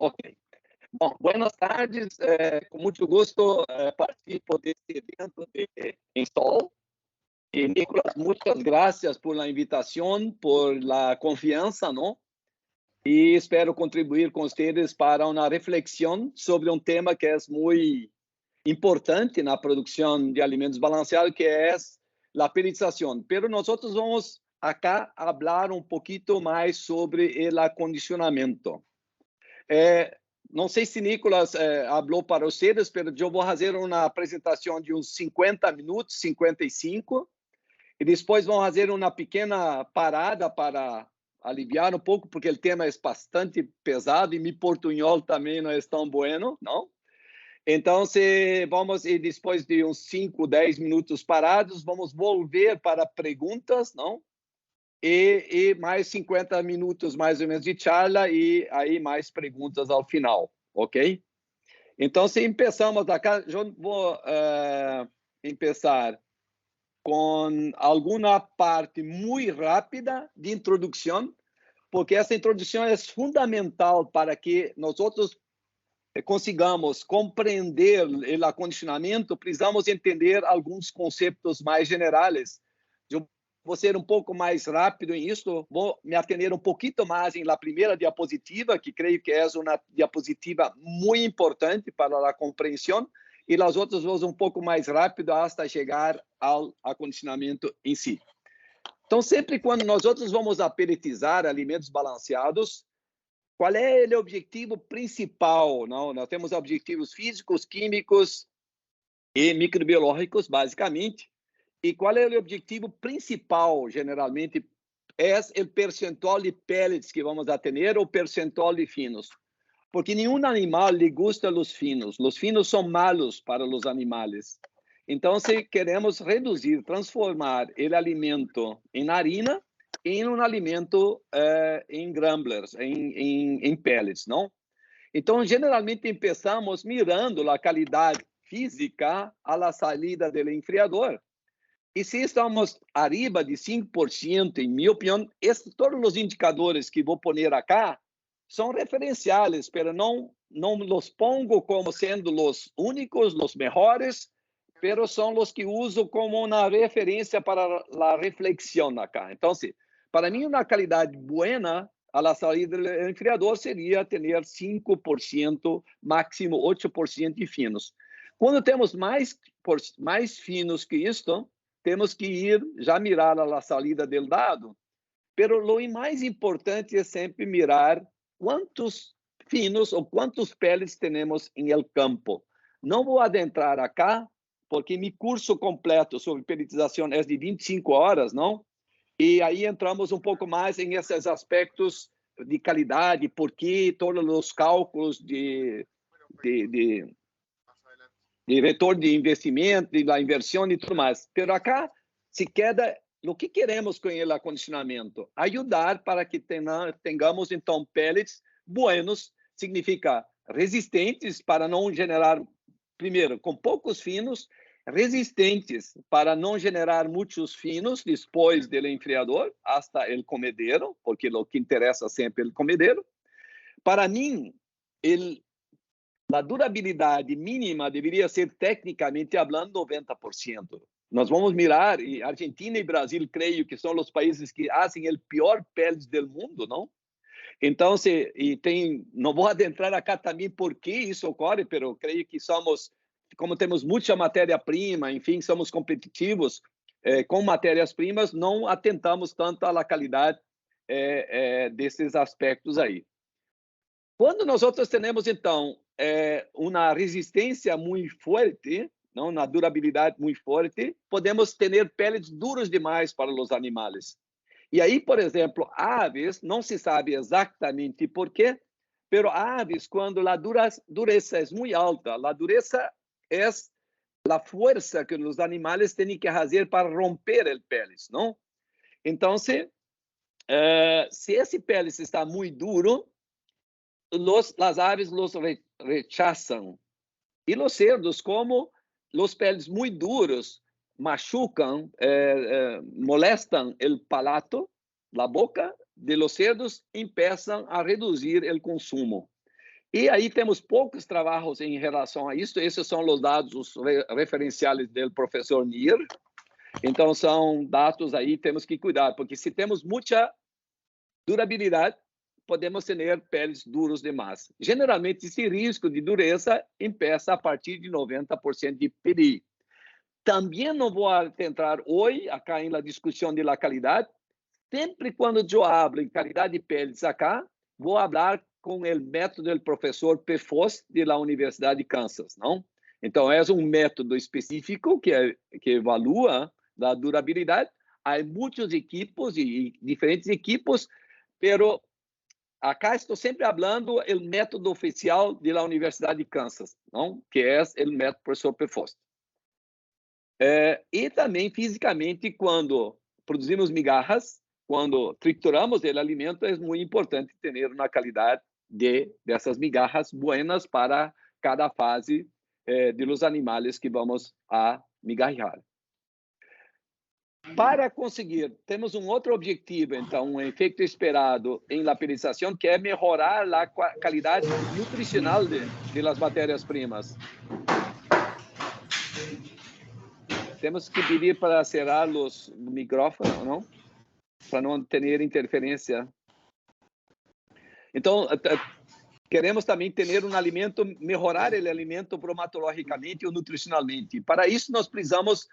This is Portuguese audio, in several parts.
Ok. Bom, boas tardes. Com muito gosto participo deste evento em Sol. E, Nicolás, muitas graças por la invitação, por la confiança, não? E espero contribuir com vocês para uma reflexão sobre um tema que é muito importante na produção de alimentos balanceados, que é a pelletização. Pero nós vamos acá falar um pouquinho mais sobre o acondicionamento. Não sei se Nicolás falou para vocês, mas eu vou fazer uma apresentação de uns 50 minutos, 55, e depois vamos fazer uma pequena parada para aliviar um pouco, porque o tema é bastante pesado e meu portunhol também não é tão bueno, não? Então, vamos, e depois de uns 5, 10 minutos parados, vamos volver para perguntas, não? E mais 50 minutos, mais ou menos, de charla e aí mais perguntas ao final, ok? Então, se começamos acá, eu vou começar com alguma parte muito rápida de introdução, porque essa introdução é fundamental para que nós outros consigamos compreender o acondicionamento. Precisamos entender alguns conceitos mais generais. Eu vou ser um pouco mais rápido em isso, vou me atender um pouquinho mais na primeira diapositiva, que creio que é uma diapositiva muito importante para a compreensão, e as outras vou um pouco mais rápido até chegar ao acondicionamento em si. Então, sempre quando nós outros vamos pelletizar alimentos balanceados, qual é o objetivo principal? Não? Nós temos objetivos físicos, químicos e microbiológicos, basicamente. E qual é o objetivo principal, generalmente? É o percentual de pellets que vamos a ter, ou percentual de finos. Porque nenhum animal lhe gusta os finos. Os finos são malos para os animais. Então, se queremos reduzir, transformar o alimento em harina, em um alimento em grumblers, em pellets, não? Então, generalmente, começamos mirando a qualidade física à saída do enfriador. E se estamos arriba de 5%, em minha opinião, todos os indicadores que vou pôr acá são referenciais, mas não os pongo como sendo os únicos, os melhores, mas são os que uso como uma referência para a reflexão acá. Então, para mim, uma qualidade buena à saída do enfriador seria ter 5%, máximo 8% de finos. Quando temos mais finos que isto, temos que ir já mirar a saída do dado, pero o mais importante é sempre mirar quantos finos ou quantos pellets temos em el campo. Não vou adentrar acá, porque meu curso completo sobre pelletização é de 25 horas, não? E aí entramos um pouco mais em esses aspectos de qualidade, porque todos os cálculos de retorno de investimento, de la inversão e tudo mais. Pero acá se queda o que queremos com o acondicionamento? Ajudar para que tenhamos, então, pellets buenos, significa resistentes para não generar, primeiro, com poucos finos, resistentes para não generar muitos finos depois do enfriador, hasta o comedero, porque o que interessa sempre é o comedero. Para mim, a durabilidade mínima deveria ser, tecnicamente falando, 90%. Nós vamos mirar, e Argentina e Brasil, creio que são os países que fazem o pior pellets do mundo, não? Então, não vou adentrar acá também por que isso ocorre, mas creio que somos, como temos muita matéria-prima, enfim, somos competitivos com matérias-primas, não atentamos tanto à qualidade desses aspectos aí. Quando nós temos, então, uma resistência muito forte, não, uma durabilidade muito forte, podemos ter pellets duros demais para os animais. E aí, por exemplo, aves, não se sabe exatamente por quê, mas aves, quando a dureza é muito alta, a dureza é a força que os animais têm que fazer para romper o pellet, não? Então, se esse pellet está muito duro, as aves os rechazam. E os cerdos, como os pellets muito duros machucam, molestam o palato, a boca de los cerdos, começam a reduzir o consumo. E aí temos poucos trabalhos em relação a isso. Esses são os dados referenciais do professor Nir. Então, são dados aí, temos que cuidar, porque se temos muita durabilidade, podemos ter peles duras demais. Geralmente, esse risco de dureza empieza a partir de 90% de PDI. Também não vou entrar hoje, acá na discussão de qualidade. Sempre quando eu hablo em qualidade de peles acá, vou falar com o método do professor Pefos da Universidade de Kansas, não? Então, é um método específico que evalua a durabilidade. Há muitos equipos e diferentes equipos, pero acá estou sempre falando do método oficial da Universidade de Kansas, não? Que é o método do professor Pefos. E também, fisicamente, quando produzimos migalhas, quando trituramos o alimento, é muito importante ter uma qualidade dessas migalhas buenas para cada fase de los animais que vamos a migalhar. Para conseguir, temos um outro objetivo, então, um efeito esperado em lapidarização, que é melhorar a qualidade nutricional de las matérias-primas. Temos que pedir para cerrar os micrófonos, não? Para não ter interferência. Então, queremos também ter um alimento, melhorar o alimento bromatologicamente ou nutricionalmente. Para isso, nós precisamos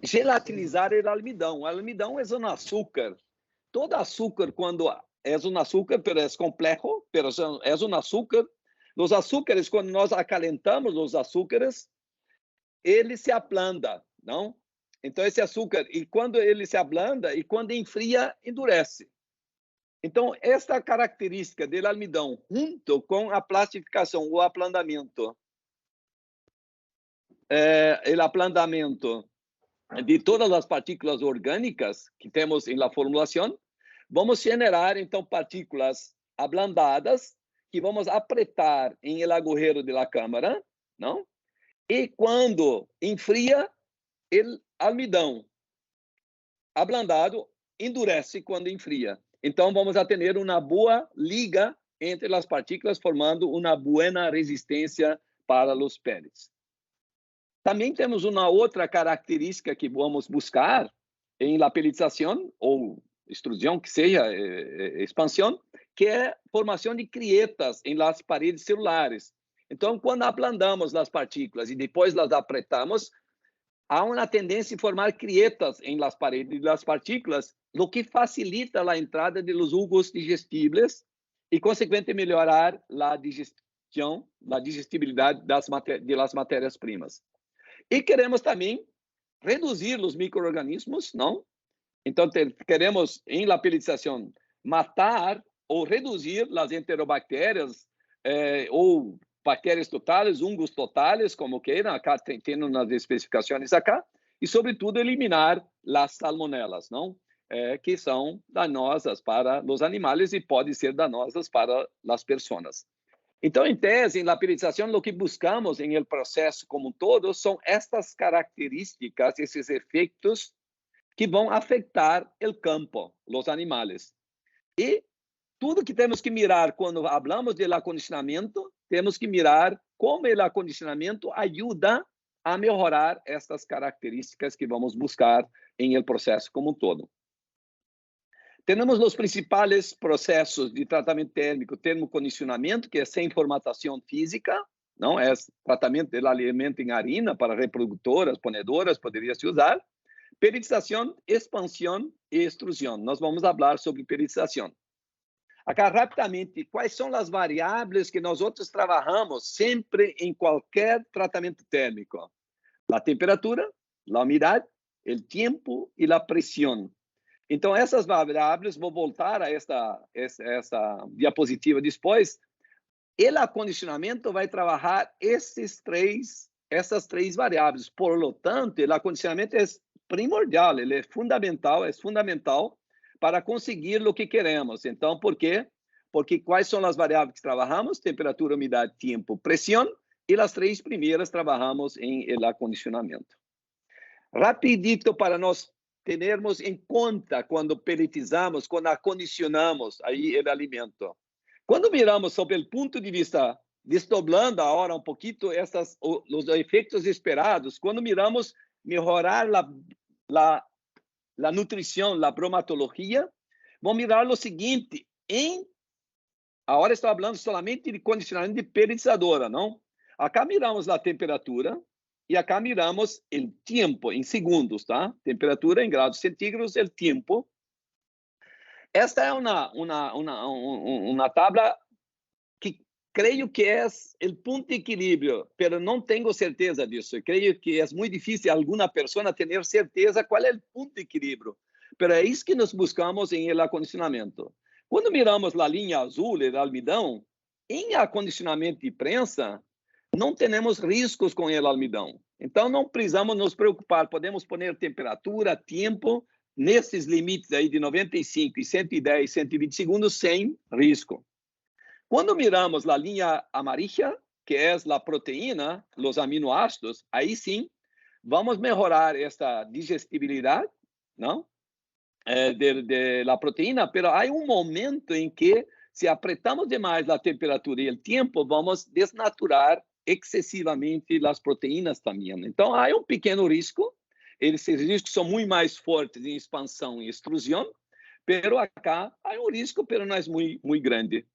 gelatinizar o almidão. O almidão é um açúcar. Todo açúcar, quando é um açúcar, mas é complexo, mas é um açúcar. Os açúcares, quando nós acalentamos os açúcares, ele se ablanda, não? Então, esse açúcar, e quando ele se ablanda, e quando enfria, endurece. Então, esta característica do almidão, junto com a plastificação, o aplandamento, de todas as partículas orgânicas que temos na formulação, vamos generar, então, partículas ablandadas que vamos apertar em el agujero de la câmara, não? E quando enfria, o almidão ablandado endurece quando enfria. Então, vamos a ter uma boa liga entre as partículas, formando uma boa resistência para os peles. Também temos uma outra característica que vamos buscar em lapelização, ou extrusão, que seja expansão, que é formação de crietas em las paredes celulares. Então, quando ablandamos as partículas e depois las apertamos, há uma tendência a formar crietas em las paredes das partículas, o que facilita a entrada de los jugos digestibles e, consequentemente, melhorar a digestão, a digestibilidade das matérias-primas. E queremos também reduzir os micro-organismos, não? Então, queremos, em lapelização, matar ou reduzir as enterobactérias ou bactérias totais, fungos totais, como queiram, acá tem umas especificações acá, e, sobretudo, eliminar as salmonelas, não? Que são danosas para os animais e podem ser danosas para as pessoas. Então, em tese, em lapelização, o que buscamos em el processo como um todo são estas características, esses efeitos que vão afetar o campo, os animais. E tudo que temos que mirar quando falamos de acondicionamento, temos que mirar como o acondicionamento ajuda a melhorar estas características que vamos buscar em el processo como um todo. Temos os principais processos de tratamento térmico, termocondicionamento, que é sem formatação física, não é tratamento do alimento em harina para reprodutoras, ponedoras, poderia se usar. Periodização, expansão e extrusão. Nós vamos falar sobre periodização. Acá, rapidamente, quais são as variáveis que nós outros trabalhamos sempre em qualquer tratamento térmico? A temperatura, a umidade, o tempo e a pressão. Então, essas variáveis, vou voltar a essa diapositiva depois, o acondicionamento vai trabalhar essas três variáveis. Por lo tanto, o acondicionamento é primordial, ele é fundamental para conseguir o que queremos. Então, por quê? Porque quais são as variáveis que trabalhamos? Temperatura, umidade, tempo, pressão, e as três primeiras trabalhamos em el acondicionamento. Rapidito para nós termos em conta quando pelletizamos, quando acondicionamos aí o alimento. Quando miramos sobre o ponto de vista, desdoblando agora um pouquinho os efeitos esperados, quando miramos melhorar a nutrição, a bromatologia, vamos mirar o seguinte, agora estou falando somente de condicionamento de periodizadora, não? Acá miramos a temperatura e acá miramos o tempo em segundos, tá? Temperatura em graus centígrados, o tempo. Esta é uma tabla que creio que é o ponto de equilíbrio, mas não tenho certeza disso. Eu creio que é muito difícil alguma pessoa ter certeza qual é o ponto de equilíbrio. Mas é isso que nós buscamos em el acondicionamento. Quando miramos a linha azul, o almidão, em acondicionamento de prensa, não temos riscos com o almidão. Então, não precisamos nos preocupar. Podemos pôr temperatura, tempo, nesses limites aí de 95 e 110, 120 segundos, sem risco. Quando miramos a linha amarilla, que é a proteína, os aminoácidos, aí sim, vamos melhorar esta digestibilidade, não? De la proteína, mas há momento em que, se apretamos demais a temperatura e o tempo, vamos desnaturar excessivamente as proteínas também. Então, há pequeno risco. Esses riscos são muito mais fortes em expansão e extrusão, mas acá há risco, mas não é muito grande.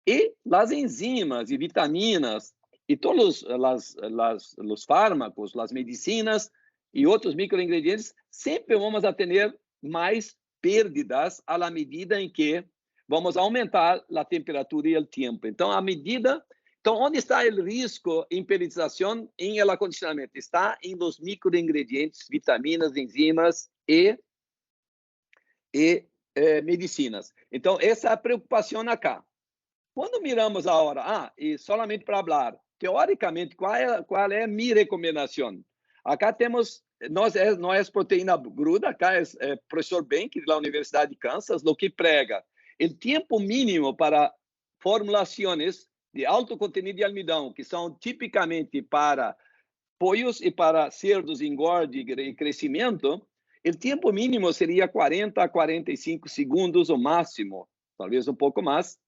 E as enzimas e vitaminas e todos os fármacos, as medicinas e outros microingredientes, sempre vamos a ter mais perdas à medida em que vamos aumentar a temperatura e o tempo. Então, onde está o risco em periodização em el acondicionamento? Está em los microingredientes, vitaminas, enzimas e medicinas. Então, essa é a preocupação acá. Quando miramos agora, e solamente para falar, teoricamente, qual é a minha recomendação? Acá temos, não é proteína cruda, acá é professor Benck, da Universidade de Kansas, o que prega o tempo mínimo para formulações de alto conteúdo de almidão, que são tipicamente para pollos e para cerdos em engorde e crescimento, o tempo mínimo seria 40 a 45 segundos, o máximo, talvez um pouco mais.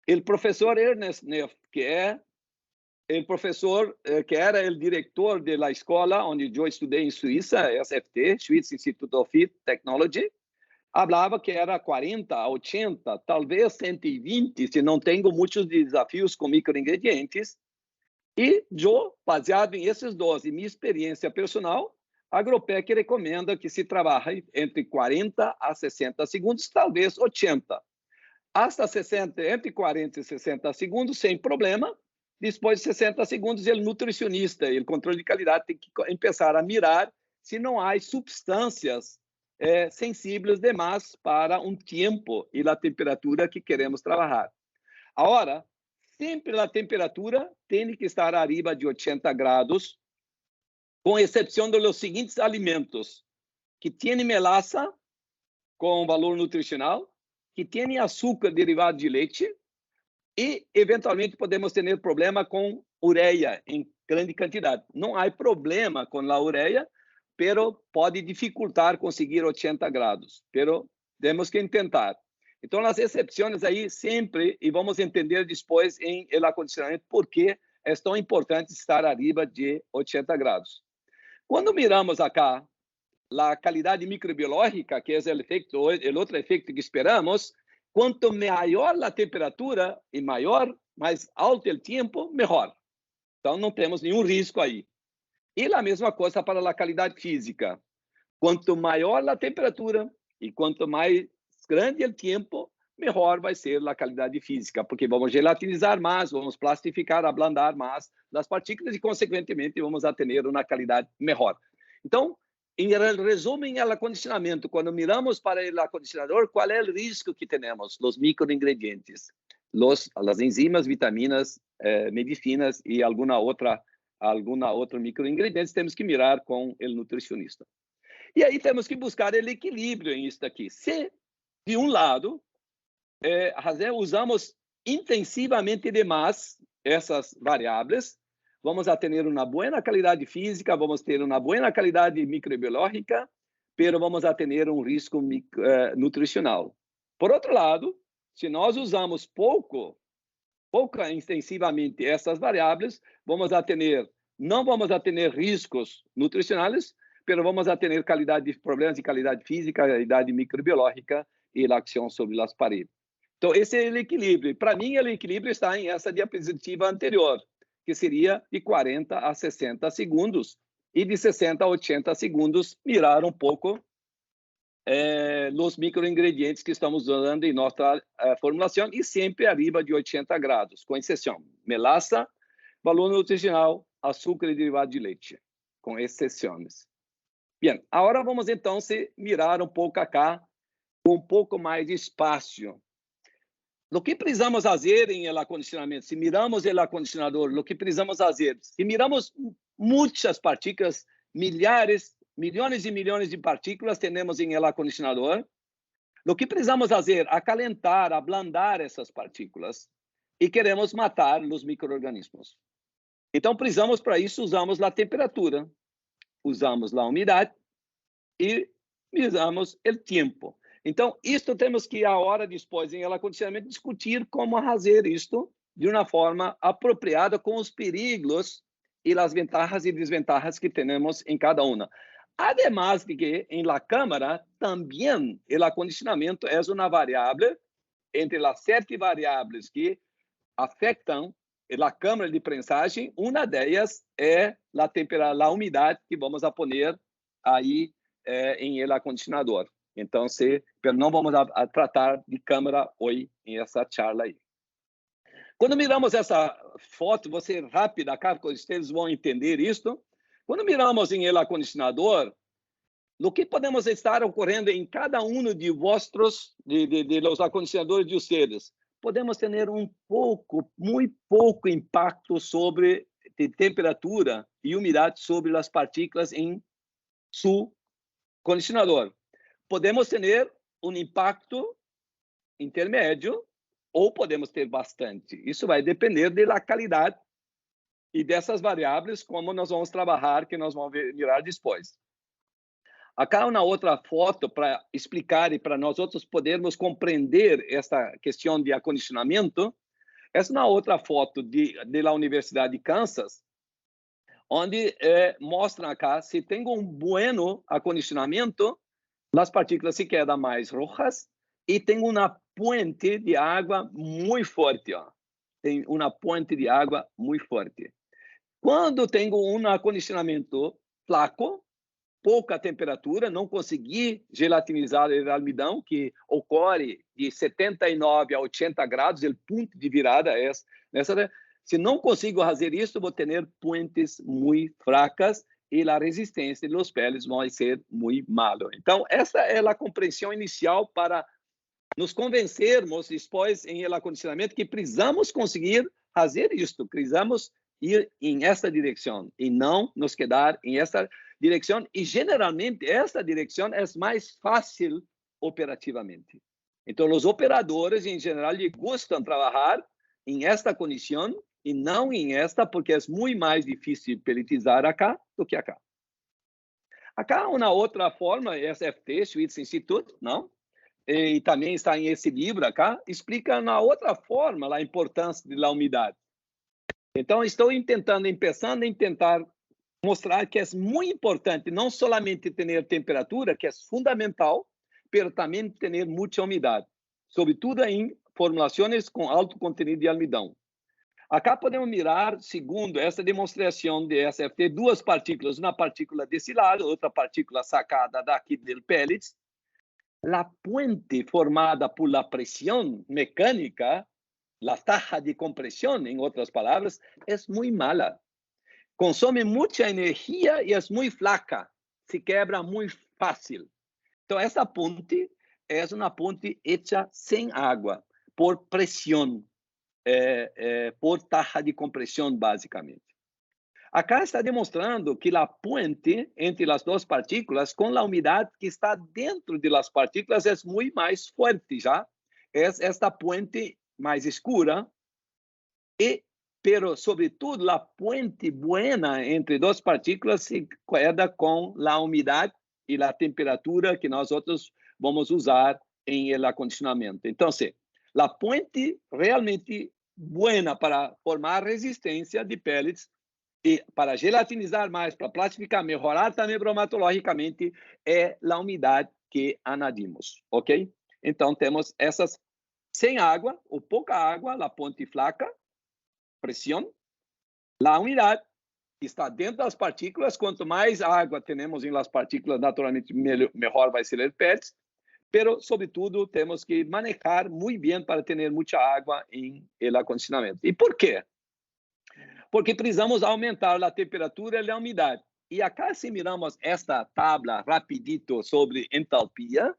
O professor Ernest Neff, que é o professor que era o diretor da escola onde eu estudei em Suíça, SFT, Swiss Institute of Technology, falava que era 40 a 80, talvez 120, se não tenho muitos desafios com microingredientes. E eu, baseado em esses dois e minha experiência personal, a Agropec recomenda que se trabalhe entre 40 a 60 segundos, talvez 80. Hasta 60, entre 40 e 60 segundos, sem problema. Depois de 60 segundos, o nutricionista e o controle de qualidade tem que começar a mirar se não há substâncias sensíveis demais para tempo e a temperatura que queremos trabalhar. Agora, sempre a temperatura tem que estar arriba de 80 graus, com exceção dos seguintes alimentos, que têm melaça com valor nutricional, que tem açúcar derivado de leite e, eventualmente, podemos ter problema com ureia em grande quantidade. Não há problema com a ureia, pero pode dificultar conseguir 80 graus. Pero temos que tentar. Então, as exceções aí sempre, e vamos entender depois em el acondicionamento por que é tão importante estar arriba de 80 graus. Quando miramos acá a qualidade microbiológica, que é o outro efeito que esperamos, quanto maior a temperatura e mais alto o tempo, melhor. Então, não temos nenhum risco aí. E a mesma coisa para a qualidade física. Quanto maior a temperatura e quanto mais grande o tempo, melhor vai ser a qualidade física, porque vamos gelatinizar mais, vamos plastificar, ablandar mais as partículas e, consequentemente, vamos ter uma qualidade melhor. Então, em resumo, em acondicionamento, quando miramos para o acondicionador, qual é o risco que temos? Os microingredientes, as enzimas, vitaminas, medicinas e alguma outra microingredientes, temos que mirar com o nutricionista. E aí temos que buscar o equilíbrio em isso aqui. Se, de um lado, usamos intensivamente demais essas variáveis, vamos a ter uma boa qualidade física, vamos ter uma boa qualidade microbiológica, pero vamos a ter risco nutricional. Por outro lado, se nós usamos pouco, pouco intensivamente essas variáveis, não vamos a ter riscos nutricionais, mas vamos a ter problemas de qualidade física, qualidade microbiológica e a ação sobre as paredes. Então, esse é o equilíbrio. Para mim, o equilíbrio está em essa diapositiva anterior, que seria de 40 a 60 segundos, e de 60 a 80 segundos, mirar um pouco os microingredientes que estamos usando em nossa formulação, e sempre arriba de 80 graus, com exceção melaça, valor nutricional, açúcar e derivado de leite, com exceções. Bem, agora vamos então mirar um pouco acá, com um pouco mais de espaço. O que precisamos fazer em el acondicionamento? Se miramos o acondicionador, o que precisamos fazer? Se miramos muitas partículas, milhares, milhões e milhões de partículas temos em el acondicionador, o que precisamos fazer? Acalentar, ablandar essas partículas, e queremos matar os micro-organismos. Então, precisamos, para isso, usamos a temperatura, usamos a umidade e usamos o tempo. Então, isto temos que, a hora depois, em acondicionamento, discutir como fazer isto de uma forma apropriada com os perigos e as vantagens e desvantagens que temos em cada uma. Además de que, em la câmara, também o acondicionamento é uma variável entre as 7 variáveis que afetam a câmara de prensagem. Uma delas é a temperatura, a umidade que vamos a poner aí em el acondicionador. Então, não vamos a tratar de câmara hoje em essa charla aí. Quando miramos essa foto, vou ser rápida, acá, porque vocês vão entender isto. Quando miramos em el acondicionador, o que podemos estar ocorrendo em cada um de vossos, de los acondicionadores de vocês? Podemos ter muito pouco impacto sobre temperatura e umidade sobre as partículas em seu condicionador. Podemos ter impacto intermédio ou podemos ter bastante. Isso vai depender da qualidade e dessas variáveis, como nós vamos trabalhar, que nós vamos mirar depois. Acá uma outra foto para explicar e para nós outros podermos compreender esta questão de acondicionamento. Essa é uma outra foto da Universidade de Kansas, onde mostra acá, se tem bom acondicionamento, as partículas se quedam mais rojas e tem uma puente de água muito forte. Tem uma puente de água muito forte. Quando tenho acondicionamento flaco, pouca temperatura, não consegui gelatinizar o almidão, que ocorre de 79 a 80 graus, o ponto de virada é nessa. Se não consigo fazer isso, vou ter puentes muito fracas e a resistência dos peles vai ser muito malo. Então, essa é a compreensão inicial para nos convencermos depois em acondicionamento que precisamos conseguir fazer isto, precisamos ir em essa direção e não nos quedar em essa direção, e geralmente essa direção é mais fácil operativamente. Então, os operadores, em geral, gostam de trabalhar em esta condição e não em esta, porque é muito mais difícil pelletizar acá do que acá. Acá, uma outra forma, SFT, Sweets Institute, não? E também está em esse livro acá, explica na outra forma a importância da umidade. Então, estou pensando em tentar mostrar que é muito importante não somente ter temperatura, que é fundamental, mas também ter muita umidade, sobretudo em formulações com alto conteúdo de almidão. Acá podemos mirar, segundo essa demonstração de SFT, duas partículas, uma partícula desse lado, outra partícula sacada daqui do pellets. A puente formada por la pressão mecânica, a taxa de compressão, em outras palavras, é muito mala. Consome muita energia e é muito flaca, se quebra muito fácil. Então, essa ponte é uma ponte hecha sem água, por pressão, por taxa de compressão, basicamente. Acá está demonstrando que a puente entre as duas partículas, com a umidade que está dentro das partículas, é muito mais forte já. É esta puente mais escura pero sobretudo a puente buena entre duas partículas se queda com a umidade e a temperatura que nós outros vamos usar em el acondicionamento. Então, a puente realmente buena para formar resistência de pellets e para gelatinizar mais, para plastificar, melhorar também bromatologicamente, é a umidade que anadimos, ok? Então, temos essas sem água ou pouca água, a ponte flaca, pressão, a umidade que está dentro das partículas. Quanto mais água temos em las partículas, naturalmente, melhor vai ser o pellets. Pero, sobretudo, temos que manejar muito bem para ter muita água em el acondicionamento. E por quê? Porque precisamos aumentar a temperatura e a umidade. E acá, se miramos esta tabla rapidito sobre entalpia,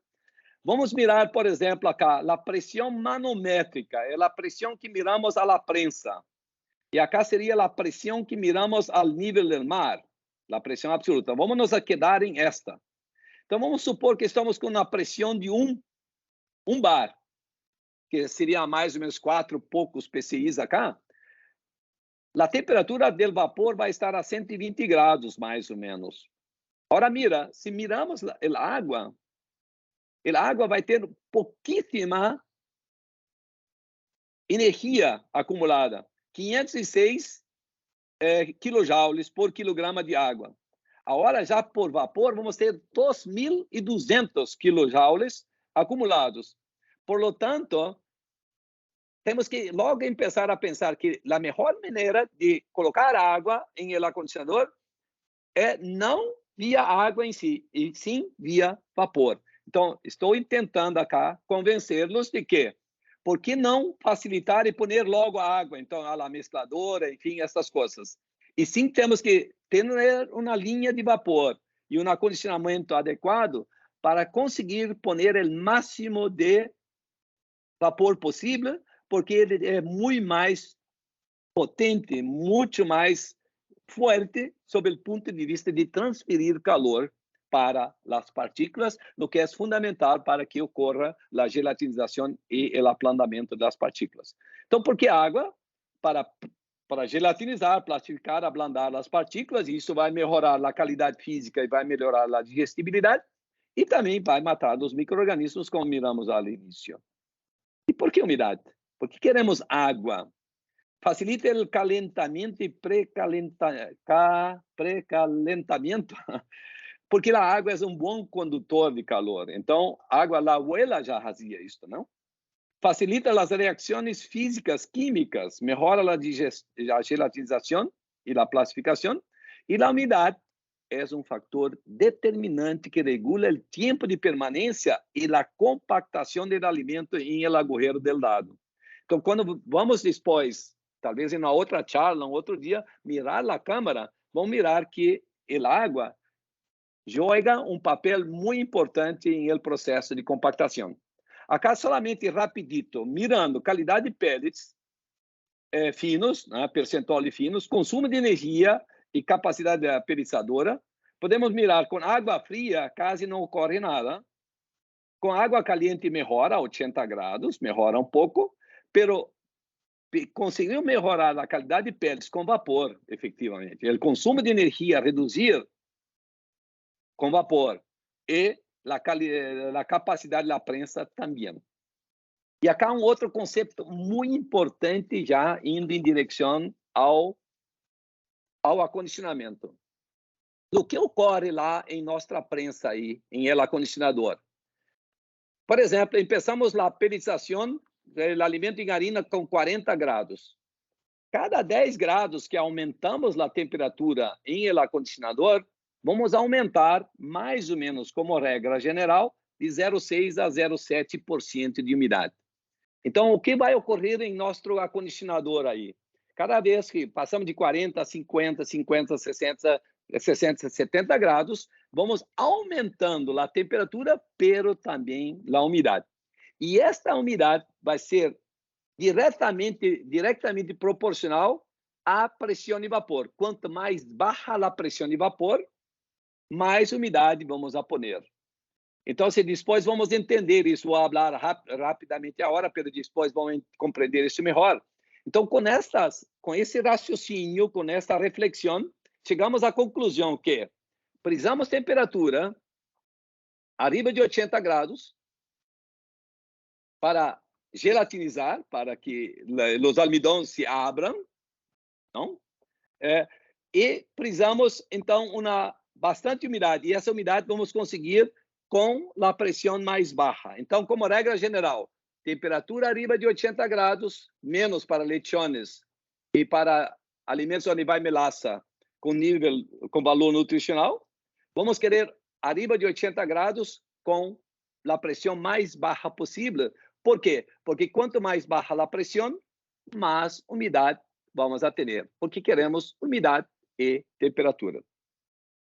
vamos mirar, por exemplo, acá, a pressão manométrica, é a pressão que miramos à prensa. E acá seria a pressão que miramos ao nível do mar, a pressão absoluta. Vamos nos quedar em esta. Então, vamos supor que estamos com uma pressão de um bar, que seria mais ou menos 4 poucos PSI acá. A temperatura do vapor vai estar a 120 graus, mais ou menos. Agora, mira, se miramos a água vai ter pouquíssima energia acumulada. 506 quilojoules por quilograma de água. Agora, já por vapor, vamos ter 2.200 quilojoules acumulados. Por lo tanto, temos que logo começar a pensar que a melhor maneira de colocar água em el acondicionador é não via água em si, e sim via vapor. Então, estou tentando acá convencê-los de que, por que não facilitar e pôr logo a água? Então, a mescladora, enfim, essas coisas. E sim, temos que ter uma linha de vapor e um acondicionamento adequado para conseguir pôr o máximo de vapor possível, porque ele é muito mais potente, muito mais forte sob o ponto de vista de transferir calor para as partículas, o que é fundamental para que ocorra a gelatinização e o aplanamento das partículas. Então, por que água? Para gelatinizar, plastificar, ablandar as partículas, e isso vai melhorar a qualidade física e vai melhorar a digestibilidade, e também vai matar os micro-organismos, como miramos ao início. E por que umidade? Porque queremos água. Facilita o calentamento e pré-calentamento, porque a água é um bom condutor de calor. Então, a água, a abuela já fazia isso, não? Facilita as reações físicas, químicas, melhora a gelatinização e a plastificação, e a umidade é um fator determinante que regula o tempo de permanência e a compactação do alimento em el agujero del dado. Então, quando vamos depois, talvez em uma outra charla, um outro dia, mirar a câmara, vamos mirar que a água joga um papel muito importante em el processo de compactação. Acá, solamente rapidito, mirando qualidade de pellets finos, né, percentual de finos, consumo de energia e capacidade pelletizadora, podemos mirar com água fria, quase não ocorre nada. Com água caliente melhora, 80 graus, melhora um pouco, pero conseguiu melhorar a qualidade de pellets com vapor, efetivamente. O consumo de energia reduzir com vapor e a capacidade da prensa também. E acá um outro conceito muito importante, já indo em direção ao acondicionamento. O que ocorre lá em nossa prensa aí, em el acondicionador? Por exemplo, começamos a pelletização do alimento em harina com 40 graus. Cada 10 graus que aumentamos a temperatura em el acondicionador, vamos aumentar, mais ou menos como regra geral, de 0,6% a 0,7% de umidade. Então, o que vai ocorrer em nosso acondicionador aí? Cada vez que passamos de 40 a 50, 50, 60, 70 graus, vamos aumentando a temperatura, pero também a umidade. E esta umidade vai ser diretamente proporcional à pressão de vapor. Quanto mais baixa a pressão de vapor, mais umidade vamos a poner. Então, se depois vamos entender isso, vou falar rapidamente agora, pero depois vamos compreender isso melhor. Então, com esse raciocínio, com essa reflexão, chegamos à conclusão que precisamos de temperatura arriba de 80 graus para gelatinizar para que os almidões se abram, não? E precisamos, então, bastante umidade. E essa umidade vamos conseguir com a pressão mais baixa. Então, como regra geral, temperatura arriba de 80 graus, menos para lechones e para alimentos onde vai melaça com valor nutricional. Vamos querer arriba de 80 graus com a pressão mais baixa possível. Por quê? Porque quanto mais baixa a pressão, mais umidade vamos a ter, porque queremos umidade e temperatura.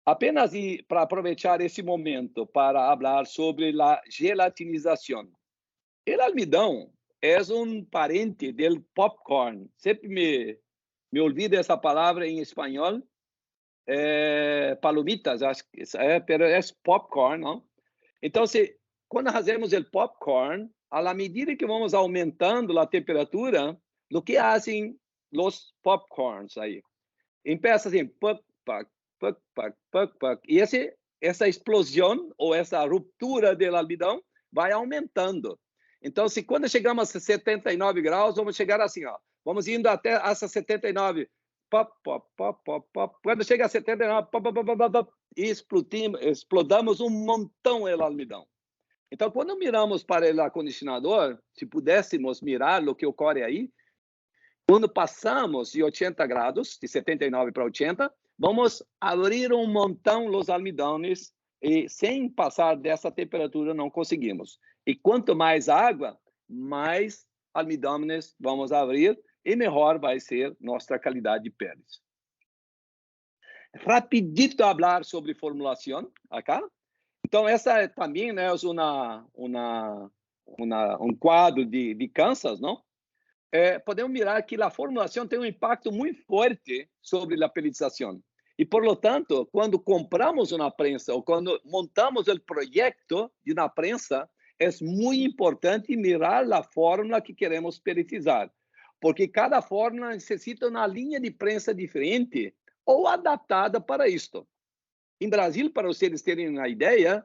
Apenas para aproveitar esse momento para falar sobre a gelatinização. O almidão é parente do popcorn. Sempre me olvido essa palavra em espanhol. Palomitas, acho que é popcorn, não? Então, quando fazemos o popcorn, à medida que vamos aumentando a temperatura, o que fazem os popcorns aí? Empieza assim, puc, puc, puc, puc, puc, puc. E essa explosão ou essa ruptura do almidão vai aumentando. Então, quando chegamos a 79 graus, vamos chegar assim, ó. Vamos indo até essa 79. Pop, pop, pop, pop, pop. Quando chega a 79, pop, pop, pop, pop, e explodamos montão o almidão. Então, quando miramos para o acondicionador, se pudéssemos mirar o que ocorre aí, quando passamos de 80 graus, de 79 para 80, vamos abrir montão os almidones e sem passar dessa temperatura não conseguimos. E quanto mais água, mais almidones vamos abrir e melhor vai ser nossa qualidade de peles. Rapidito falar sobre formulação acá. Então, essa também é um quadro de Kansas, não? Podemos mirar que a formulação tem um impacto muito forte sobre a pelização. E, por lo tanto, quando compramos uma prensa ou quando montamos o projeto de uma prensa, é muito importante mirar a fórmula que queremos pelletizar, porque cada fórmula necessita uma linha de prensa diferente ou adaptada para isto. Em Brasil, para vocês terem uma ideia,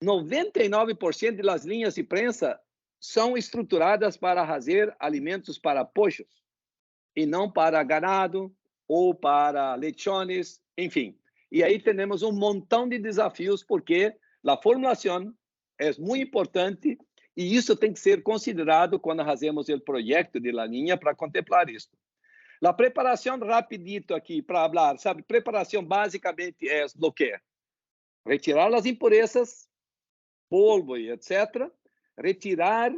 99% das linhas de prensa são estruturadas para fazer alimentos para pochos e não para ganado ou para lechones, enfim. E aí temos um montão de desafios porque a formulação é muito importante e isso tem que ser considerado quando fazemos o projeto de la linha para contemplar isso. A preparação rapidito aqui para falar, sabe? Preparação basicamente é o que? Retirar as impurezas, polvo e etc., retirar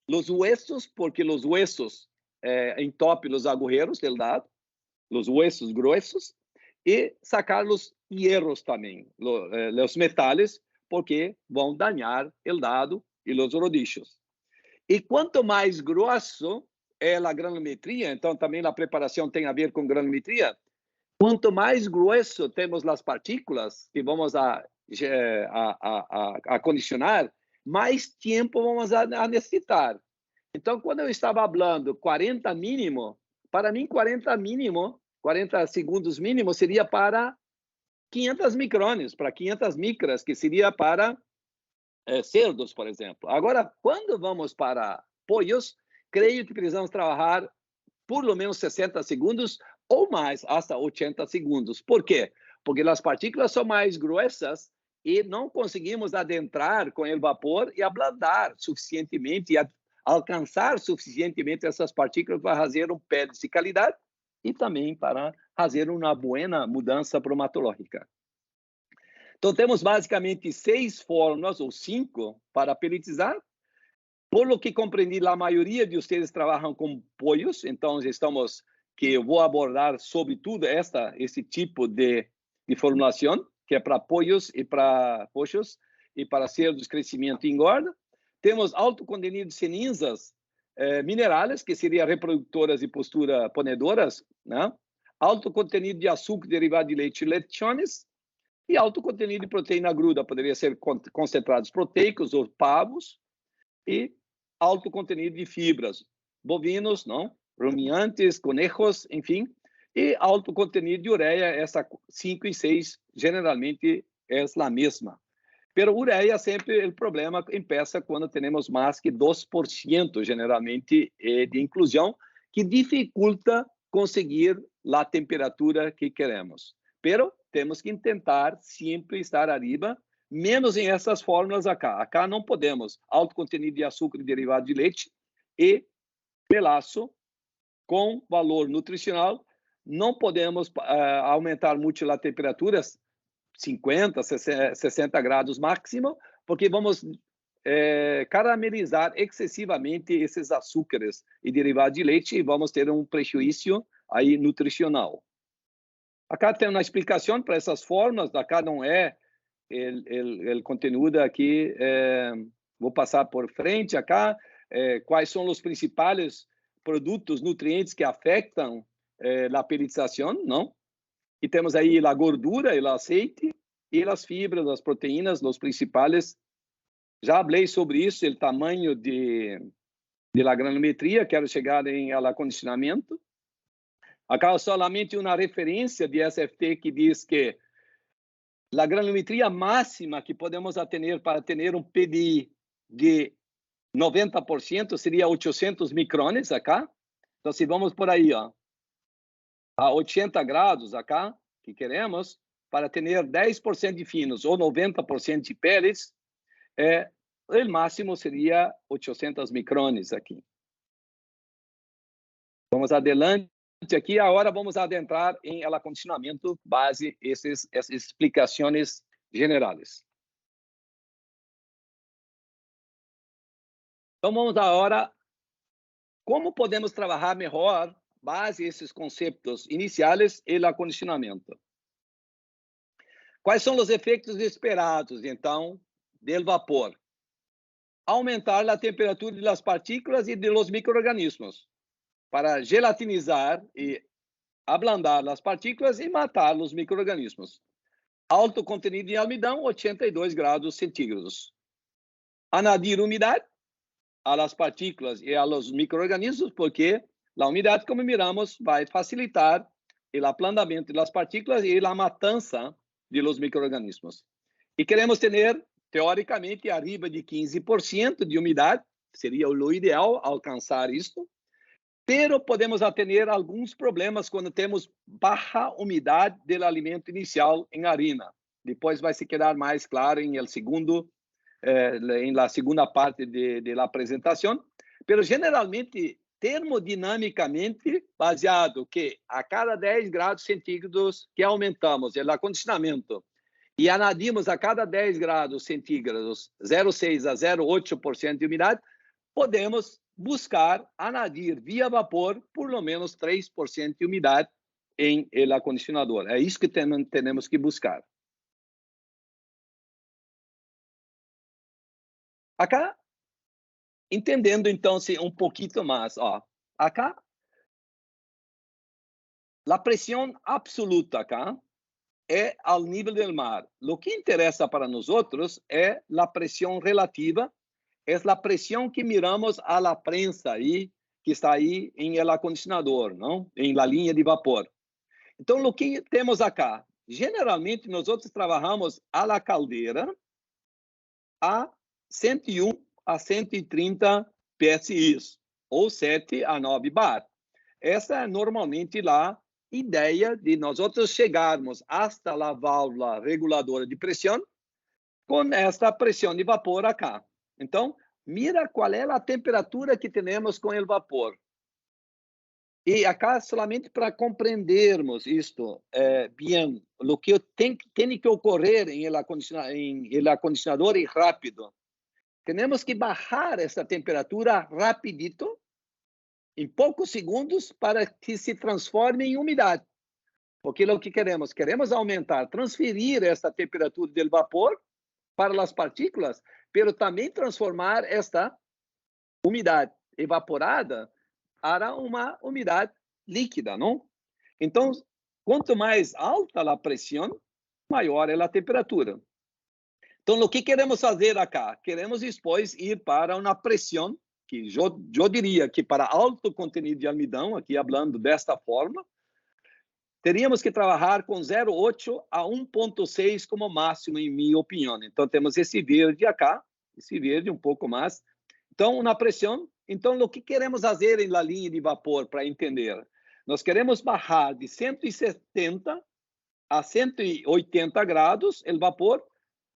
os huesos, porque os huesos entopem os agujeros del dado, os huesos grossos, e sacar os hierros também, os metais, porque vão dañar o dado e os rodichos. E quanto mais grosso é a granulometria, então também a preparação tem a ver com granulometria, quanto mais grosso temos as partículas que vamos a condicionar, mais tempo vamos a necessitar. Então, quando eu estava falando 40 mínimo, para mim 40 segundos mínimo seria para 500 micrões, para 500 micras, que seria para cerdos, por exemplo. Agora, quando vamos para pollos, creio que precisamos trabalhar por lo menos 60 segundos ou mais, até 80 segundos. Por quê? Porque as partículas são mais grossas e não conseguimos adentrar com o vapor e ablandar suficientemente, e alcançar suficientemente essas partículas para fazer peles de qualidade e também para fazer uma boa mudança bromatológica. Então, temos basicamente 6 fórmulas ou 5 para pelletizar. Por lo que compreendi, a maioria de vocês trabalham com pollos, então que eu vou abordar sobretudo esse tipo de formulação, que é para pollos e para pochos e para cerdos, crescimento e engorda. Temos alto contenido de cinzas minerais, que seriam reprodutoras e postura ponedoras, né? Alto contenido de açúcar derivado de leite e lechones, e alto contenido de proteína gruda, poderia ser concentrados proteicos ou pavos, e alto contenido de fibras, bovinos, não? Rumiantes, conejos, enfim, e alto contenido de ureia, essa 5 e 6 generalmente é a mesma. Pero ureia sempre o problema começa quando temos mais que 2% generalmente de inclusão, que dificulta conseguir a temperatura que queremos. Pero temos que tentar sempre estar arriba, menos em essas fórmulas acá. Acá não podemos alto contenido de açúcar e derivado de leite e melaço com valor nutricional. Não podemos aumentar muito a temperatura, 50, 60 graus máximo, porque vamos caramelizar excessivamente esses açúcares e derivados de leite e vamos ter um prejuízo aí nutricional. Acá tem uma explicação para essas fórmulas, acá não é o conteúdo aqui, vou passar por frente acá, quais são os principais produtos, nutrientes que afetam a periodização, não? E temos aí a gordura, o azeite e as fibras, as proteínas, os principais. Já falei sobre isso, o tamanho de la granulometria, quero chegar em acondicionamento. Acá solamente uma referência de SFT que diz que a granulometria máxima que podemos atender para ter um PDI de 90% seria 800 micrones acá. Então, se vamos por aí, ó, a 80 graus acá, que queremos, para ter 10% de finos ou 90% de peles, o máximo seria 800 micrones aqui. Vamos adelante aqui, agora vamos adentrar em acondicionamento base essas explicações generais. Então, vamos agora, como podemos trabalhar melhor base esses conceitos iniciais e acondicionamento. Quais são os efeitos esperados, então, do vapor? Aumentar a temperatura das partículas e dos micro-organismos, para gelatinizar e ablandar as partículas e matar os micro-organismos. Alto contenido de almidão, 82 graus centígrados. Anadir umidade a las partículas e a los micro-organismos, porque a umidade, como miramos, vai facilitar o aplandamento das partículas e a matança de los micro-organismos. E queremos ter, teoricamente, arriba de 15% de umidade, seria o ideal alcançar isso, pero podemos ter alguns problemas quando temos baixa umidade do alimento inicial em harina. Depois vai se quedar mais claro em la segunda parte de la apresentação, pero generalmente termodinamicamente baseado que a cada 10 graus centígrados que aumentamos o acondicionamento e anadimos a cada 10 graus centígrados 0,6 a 0,8% de umidade, podemos buscar anadir via vapor por lo menos 3% de umidade em el acondicionador. É isso que temos que buscar. Acá, entendendo então um pouquinho mais, ó, acá, a pressão absoluta acá é ao nível do mar. O que interessa para nós outros é a pressão relativa, é a pressão que miramos a la prensa aí, que está aí em el acondicionador, não? Em la linha de vapor. Então, o que temos acá? Generalmente, nós outros trabalhamos a la caldeira a 101 a 130 PSI, ou 7 a 9 bar. Essa é normalmente a ideia de nós outros chegarmos hasta a válvula reguladora de pressão com esta pressão de vapor acá. Então, mira qual é a temperatura que temos com o vapor. E acá, solamente para compreendermos isto bem, o que tem que ocorrer em el acondicionador e rápido. Temos que baixar essa temperatura rapidito, em poucos segundos, para que se transforme em umidade. Porque é o que queremos? Queremos aumentar, transferir essa temperatura do vapor para as partículas, mas também transformar esta umidade evaporada para uma umidade líquida, não? Então, quanto mais alta a pressão, maior é a temperatura. Então, o que queremos fazer acá? Queremos depois ir para uma pressão, que eu diria que para alto contenido de almidão, aqui falando desta forma, teríamos que trabalhar com 0,8 a 1,6 como máximo, em minha opinião. Então, temos esse verde acá, esse verde um pouco mais. Então, na pressão, então, o que queremos fazer na linha de vapor, para entender? Nós queremos baixar de 170 a 180 graus o vapor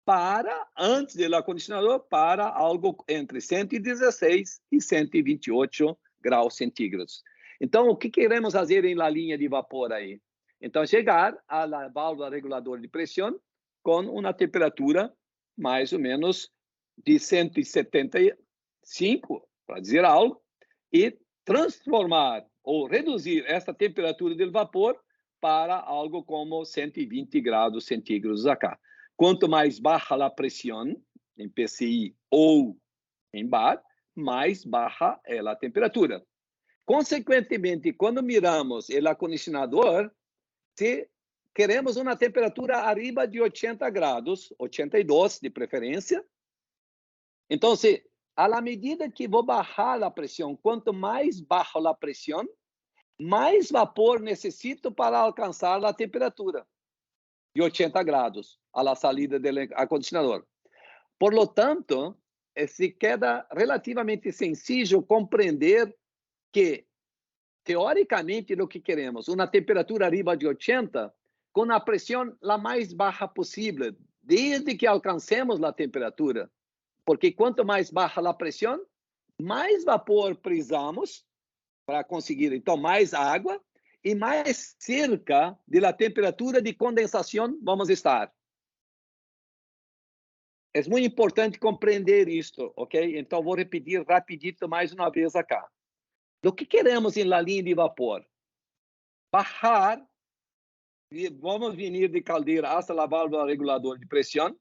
para, antes do acondicionador, para algo entre 116 e 128 graus centígrados. Então, o que queremos fazer na linha de vapor aí? Então, chegar à válvula reguladora de pressão com uma temperatura mais ou menos de 175, para dizer algo, e transformar ou reduzir essa temperatura do vapor para algo como 120 graus centígrados acá. Quanto mais baixa a pressão em PSI ou em bar, mais baixa é a temperatura. Consequentemente, quando miramos o acondicionador, se queremos uma temperatura arriba de 80 graus, 82 de preferência, então, se à medida que vou baixar a pressão, quanto mais baixa a pressão, mais vapor necessito para alcançar a temperatura de 80 graus à saída do acondicionador. Por lo tanto, se queda relativamente sencillo compreender que, teoricamente, o que queremos, uma temperatura arriba de 80, com a pressão a mais baixa possível, desde que alcancemos a temperatura. Porque quanto mais baixa a pressão, mais vapor precisamos para conseguir, então, mais água e mais cerca da temperatura de condensação vamos estar. É muito importante compreender isto, ok? Então, vou repetir rapidito mais uma vez acá. O que queremos na linha de vapor? Baixar, vamos vir de caldeira até a válvula reguladora de pressão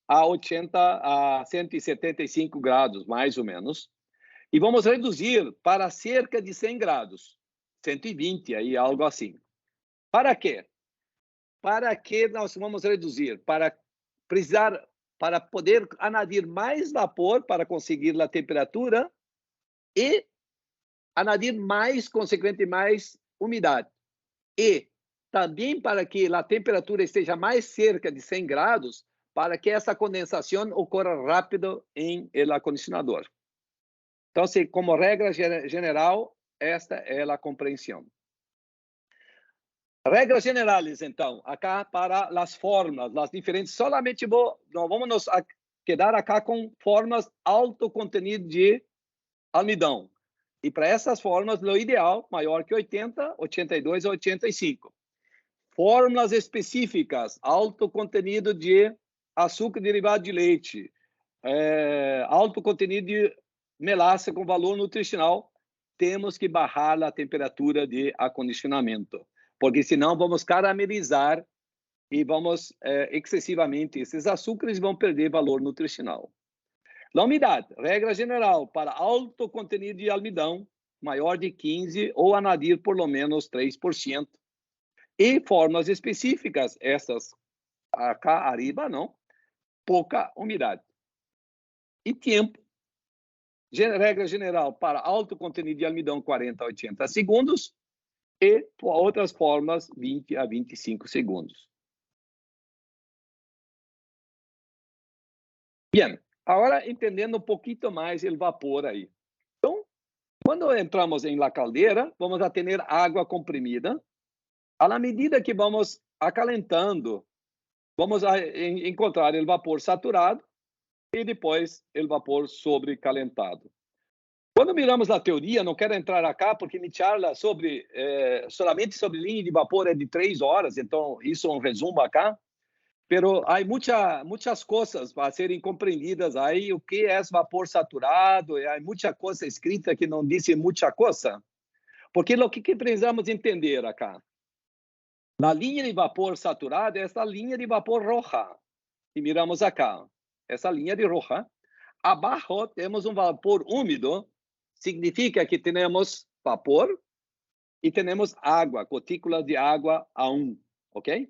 a 175 graus, mais ou menos. E vamos reduzir para cerca de 100 graus, 120, aí, algo assim. Para quê? Para que nós vamos reduzir? Para poder anadir mais vapor para conseguir a temperatura e anadir mais, consequentemente, mais umidade. E também para que a temperatura esteja mais cerca de 100 graus, para que essa condensação ocorra rápido em el acondicionador. Então, como regra geral, esta é a compreensão. Regras generais, então, acá para as formas, as diferentes. Solamente nós vamos nos quedar acá com formas alto contenido de almidão. E para essas formas, o ideal, maior que 80, 82 ou 85. Fórmulas específicas, alto contenido de açúcar derivado de leite, alto contenido de melaça com valor nutricional, temos que baixar a temperatura de acondicionamento, porque senão vamos caramelizar e vamos excessivamente, esses açúcares vão perder valor nutricional. A umidade, regra geral, para alto contenido de almidão, maior de 15 ou anadir por lo menos 3%. E formas específicas, essas acá arriba, não, pouca umidade. E tempo, regra geral, para alto contenido de almidão, 40 a 80 segundos, e outras formas, 20 a 25 segundos. Bem, agora entendendo um pouquinho mais o vapor aí. Então, quando entramos em la caldeira, vamos a ter água comprimida. À medida que vamos acalentando, vamos a encontrar o vapor saturado e depois o vapor sobrecalentado. Quando miramos a teoria, não quero entrar acá porque me charla sobre, solamente sobre linha de vapor é de 3 horas, então isso é um resumo acá. Pero há muitas coisas para serem compreendidas aí, o que é vapor saturado, há muita coisa escrita que não diz muita coisa. Porque o que precisamos entender acá? Na linha de vapor saturado, essa linha de vapor roja, que miramos acá, essa linha de roja. Abaixo temos um vapor úmido, significa que temos vapor e temos água, gotículas de água a 1, ok?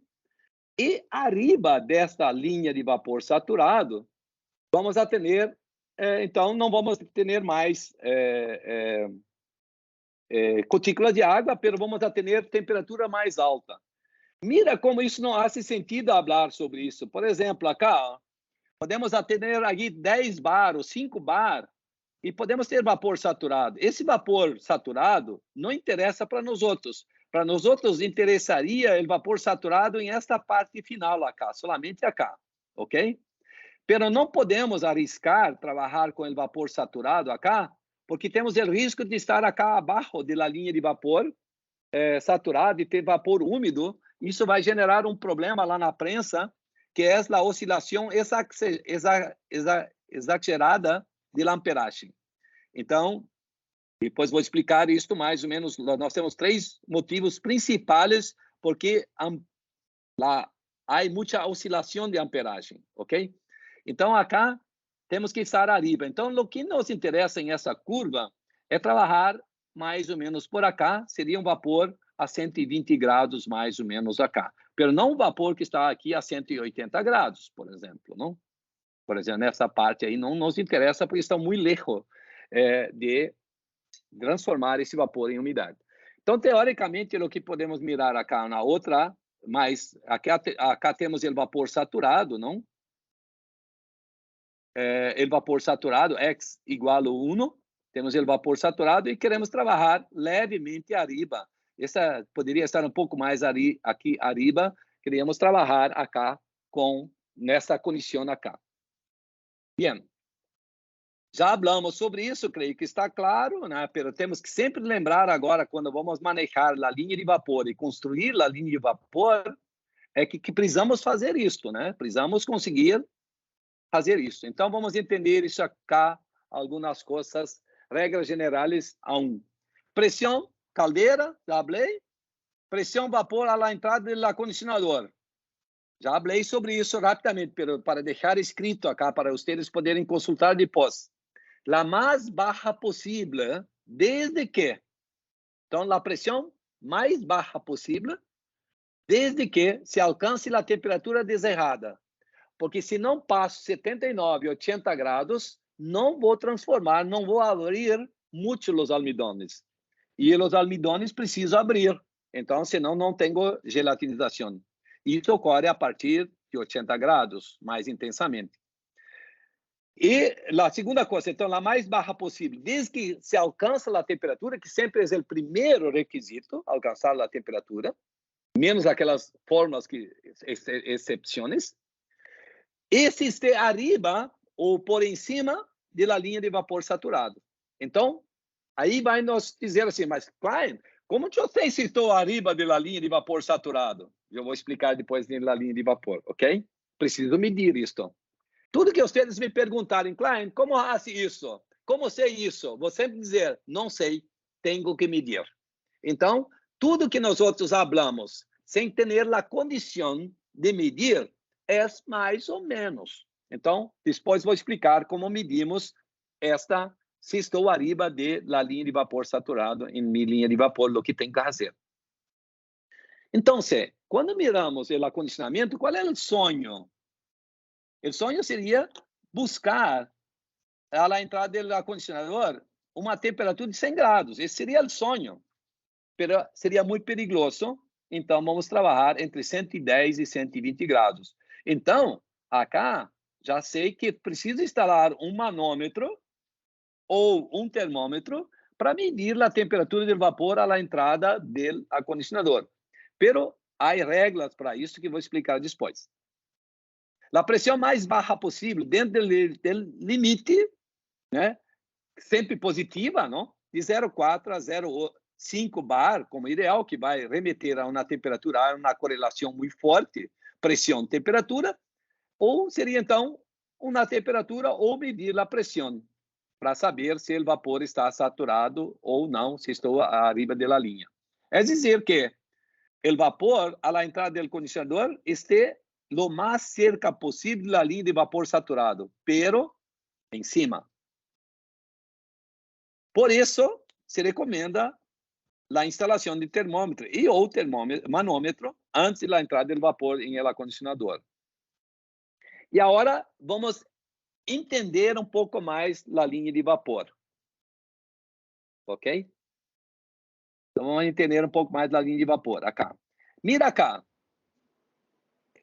E arriba desta linha de vapor saturado, vamos a ter, então não vamos ter mais gotículas de água, mas vamos a ter temperatura mais alta. Mira como isso não faz sentido falar sobre isso. Por exemplo, acá, podemos atender aqui 10 bar ou 5 bar e podemos ter vapor saturado. Esse vapor saturado não interessa para nós outros. Para nós outros, interessaria o vapor saturado em esta parte final acá, somente acá, ok? Pero não podemos arriscar trabalhar com o vapor saturado acá, porque temos o risco de estar acá abaixo da linha de vapor saturado e ter vapor úmido. Isso vai gerar um problema lá na prensa, que é a oscilação exagerada de amperagem. Então, depois vou explicar isso mais ou menos. Nós temos 3 motivos principais porque há muita oscilação de amperagem, ok? Então, acá temos que estar arriba. Então, o que nos interessa em essa curva é trabalhar mais ou menos por acá, seria um vapor a 120 graus mais ou menos acá. Mas não um vapor que está aqui a 180 graus, por exemplo, não? Por exemplo, nessa parte aí não nos interessa porque está muito lejos de transformar esse vapor em umidade. Então, teoricamente, o que podemos mirar acá na outra, mas acá temos o vapor saturado, não? O vapor saturado, X igual a 1, temos o vapor saturado e queremos trabalhar levemente arriba. Essa poderia estar um pouco mais aqui arriba, queríamos trabalhar acá nessa condição acá. Bem, já falamos sobre isso, creio que está claro, né? Mas temos que sempre lembrar agora, quando vamos manejar a linha de vapor e construir a linha de vapor, é que precisamos fazer isso, né? Precisamos conseguir fazer isso. Então, vamos entender isso acá, algumas coisas, regras gerais a 1. Pressão, caldeira, já falei. Pressão, vapor à entrada do acondicionador. Já falei sobre isso rapidamente, para deixar escrito acá, para vocês poderem consultar depois. A mais baixa possível, desde que. Então, a pressão mais baixa possível, desde que se alcance a temperatura desejada. Porque se não passo 79, 80 graus, não vou transformar, não vou abrir muito os almidones. E os almidones precisam abrir. Então, senão não tenho gelatinização. Isso ocorre a partir de 80 graus, mais intensamente. E a segunda coisa, então, a mais baixa possível, desde que se alcança a temperatura, que sempre é o primeiro requisito, alcançar a temperatura, menos aquelas formas que excepções. Esse esteja arriba ou por em cima da linha de vapor saturado. Então, aí vai nos dizer assim, mas, Klein, como eu sei se estou arriba da linha de vapor saturado? Eu vou explicar depois da linha de vapor, ok? Preciso medir isto. Tudo que vocês me perguntarem, Klein, como faz isso? Como sei isso? Vou sempre dizer, não sei, tenho que medir. Então, tudo que nós outros falamos, sem ter a condição de medir, é mais ou menos. Então, depois vou explicar como medimos se estou arriba da linha de vapor saturado em minha linha de vapor, o que tem que fazer. Então, quando miramos o acondicionamento, qual é o sonho? O sonho seria buscar, à entrada do acondicionador, uma temperatura de 100 graus. Esse seria o sonho. Mas seria muito perigoso. Então, vamos trabalhar entre 110 e 120 graus. Então, acá, já sei que preciso instalar um manômetro ou um termômetro para medir a temperatura do vapor à entrada do acondicionador. Pero há regras para isso que vou explicar depois. A pressão mais baixa possível, dentro do limite, né, sempre positiva, não? De 0,4 a 0,5 bar, como ideal, que vai remeter a uma temperatura, a uma correlação muito forte, pressão-temperatura, ou seria, então, uma temperatura ou medir a pressão, para saber se o vapor está saturado ou não, se estou arriba da linha. É dizer que o vapor, à entrada do condicionador, esteja lo mais cerca possível da linha de vapor saturado, pero em cima. Por isso, se recomenda a instalação de termômetro e ou manômetro antes da entrada do vapor em el acondicionador. E agora vamos entender um pouco mais a linha de vapor. Ok? Então, vamos entender um pouco mais da linha de vapor. Acá. Mira acá.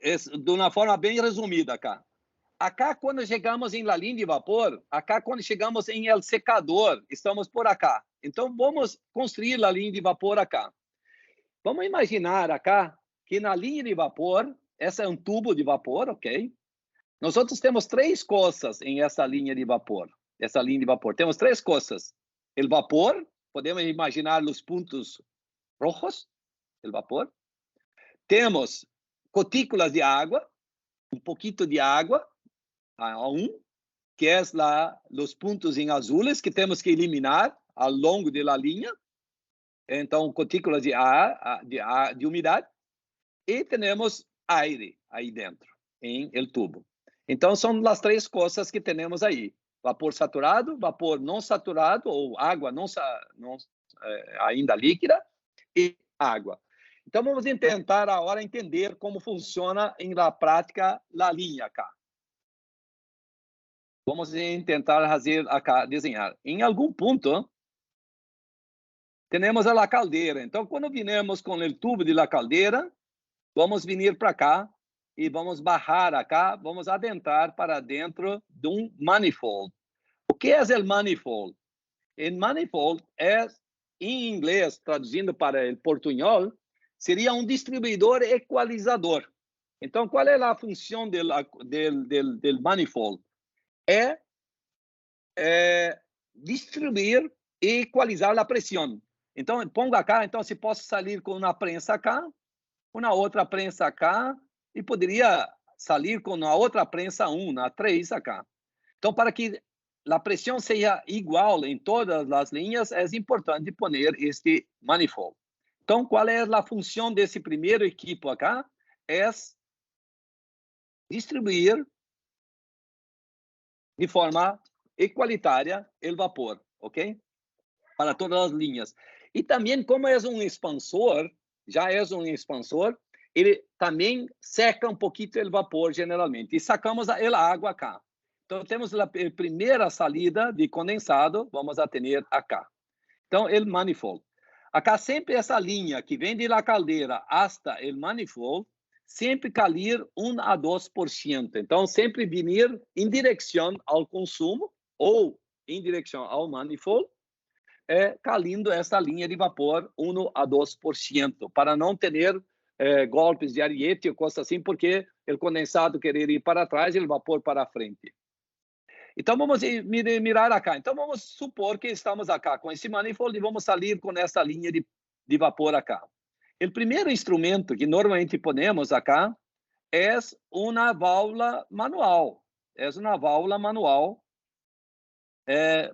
de uma forma bem resumida acá. Acá, quando chegamos em la linha de vapor, acá, quando chegamos em el secador, estamos por acá. Então, vamos construir a linha de vapor acá. Vamos imaginar acá que na linha de vapor, essa é um tubo de vapor, ok? Nós temos três coisas em essa linha de vapor. Essa linha de vapor. Temos três coisas. O vapor, podemos imaginar os pontos rojos, o vapor. Temos gotículas de água, um pouquinho de água, que é os pontos em azules que temos que eliminar ao longo da linha. Então, gotículas de umidade. E temos aire aí dentro, em el tubo. Então, são as três coisas que temos aí. Vapor saturado, vapor não saturado, ou água não ainda líquida, e água. Então, vamos tentar agora entender como funciona em la prática a linha acá. Vamos tentar fazer acá, desenhar. Em algum ponto, temos a caldeira. Então, quando viemos com o tubo de la caldeira, vamos vir para cá e vamos barrar acá, vamos adentrar para dentro de um manifold. O que é o manifold? O manifold é, em inglês, traduzindo para o portunhol, seria um distribuidor equalizador. Então, qual é a função do manifold? É distribuir e equalizar a pressão. Então, pongo acá, então, se posso sair com uma prensa acá, uma outra prensa acá, e poderia sair com uma outra prensa 1, a 3 acá. Então, para que a pressão seja igual em todas as linhas, é importante pôr este manifold. Então, qual é a função desse primeiro equipo acá? É distribuir de forma igualitária o vapor, ok? Para todas as linhas. E também, como é um expansor, já é um expansor, ele também seca um pouquinho o vapor, generalmente. E sacamos a água acá. Então, temos a primeira saída de condensado, vamos a ter acá. Então, o manifold. Acá sempre essa linha que vem de la caldeira hasta o manifold, sempre cair 1 a 2%. Então, sempre vir em direção ao consumo ou em direção ao manifold, calindo essa linha de vapor 1 a 2%, para não ter golpes de ariete ou coisas assim, porque o condensado querer ir para trás e o vapor para frente. Então, vamos mirar acá. Então, vamos supor que estamos acá com esse manifold e vamos sair com essa linha de vapor acá. O primeiro instrumento que normalmente ponemos acá é uma válvula manual. É uma válvula manual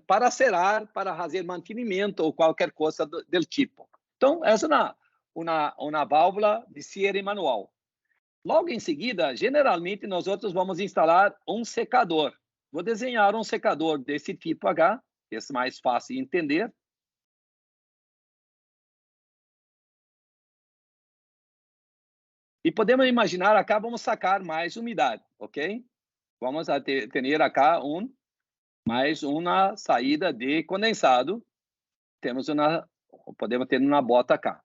para serar, para fazer mantenimento ou qualquer coisa do tipo. Então, essa é uma válvula de cierre manual. Logo em seguida, generalmente, nós vamos instalar um secador. Vou desenhar um secador desse tipo H, que é mais fácil de entender. E podemos imaginar acá, vamos sacar mais umidade, ok? Vamos ter acá mais uma saída de condensado. Podemos ter uma bota acá.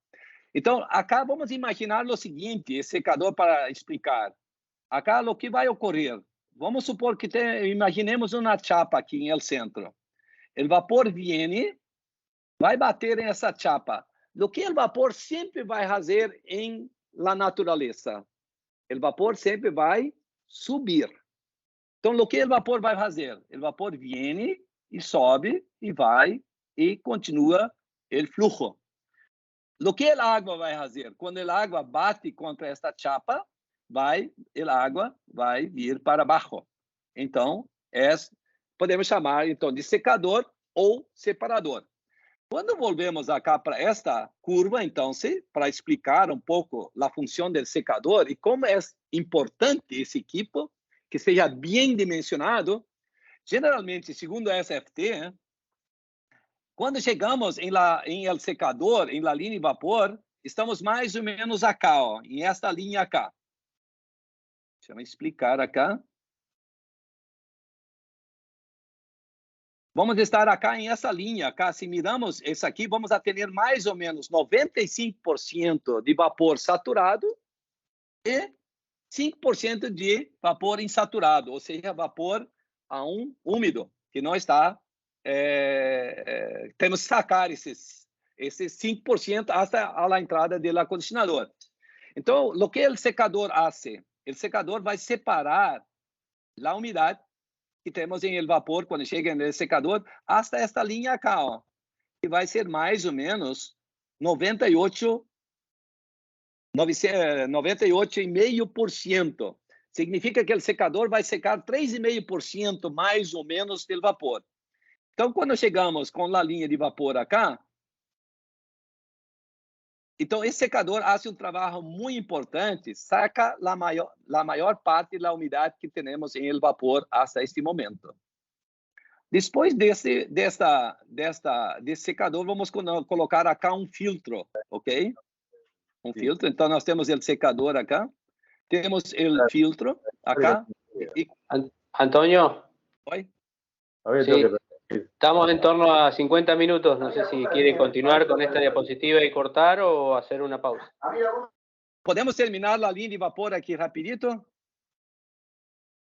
Então, acá vamos imaginar o seguinte, esse secador para explicar. Acá, o que vai ocorrer? Vamos supor que imaginemos uma chapa aqui no centro. O vapor viene, vai bater nessa chapa. O que o vapor sempre vai fazer em la natureza? O vapor sempre vai subir. Então, o que o vapor vai fazer? O vapor viene e sobe e vai e continua o fluxo. O que a água vai fazer? Quando a água bate contra esta chapa, a água vai vir para baixo. Então, podemos chamar então de secador ou separador. Quando volvemos acá para esta curva, então, para explicar um pouco a função do secador e como é importante esse equipo, que seja bem dimensionado, generalmente, segundo a SFT, quando chegamos em el secador, em la linha de vapor, estamos mais ou menos acá, em esta linha acá. Deixa eu explicar acá. Vamos estar acá em essa linha acá. Se miramos esse aqui, vamos a ter mais ou menos 95% de vapor saturado e 5% de vapor insaturado, ou seja, vapor úmido, que não está... temos que sacar esses 5% até a entrada do acondicionador. Então, o que o secador faz? O secador vai separar a umidade que temos em el vapor quando chega no secador hasta esta linha acá, ó, que vai ser mais ou menos 98,5%. Significa que o secador vai secar 3,5% mais ou menos do vapor. Então, quando chegamos com a linha de vapor acá, então esse secador faz um trabalho muito importante, saca a maior parte da umidade que temos em el vapor até este momento. Depois desse secador, vamos colocar acá um filtro, ok? Um filtro. Então, nós temos o secador acá. Temos o filtro acá. Antonio. Oi? Sí. Estamos en torno a 50 minutos. No sé si quiere continuar con esta diapositiva y cortar o hacer una pausa. ¿Podemos terminar a linha de vapor aqui rapidito?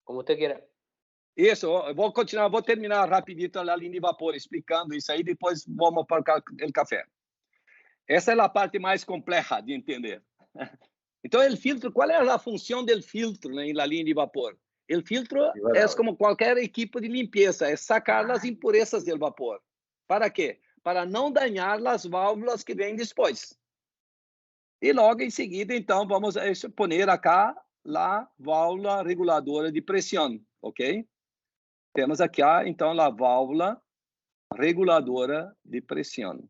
Como usted quiera. Isso, vou continuar, vou terminar rapidito a linha de vapor, explicando isso aí, depois vamos para o café. Essa é a parte mais complexa de entender. Então, o filtro, qual é a função do filtro na linha de vapor? O filtro é como qualquer equipo de limpeza, é sacar as impurezas do vapor. Para quê? Para não danhar as válvulas que vêm depois. E logo em seguida, então, vamos pôr acá a válvula reguladora de pressão, ok? Temos aqui, então, a válvula reguladora de pressão.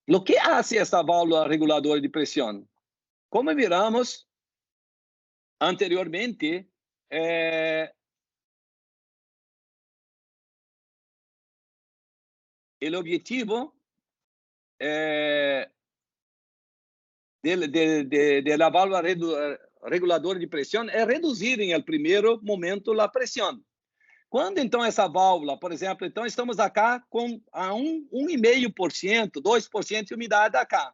O que faz essa válvula reguladora de pressão? Como viramos anteriormente, o objetivo da válvula reguladora de pressão é reduzir em primeiro momento a pressão. Quando então essa válvula, por exemplo, então estamos acá com a 1,5%, 2% de umidade acá.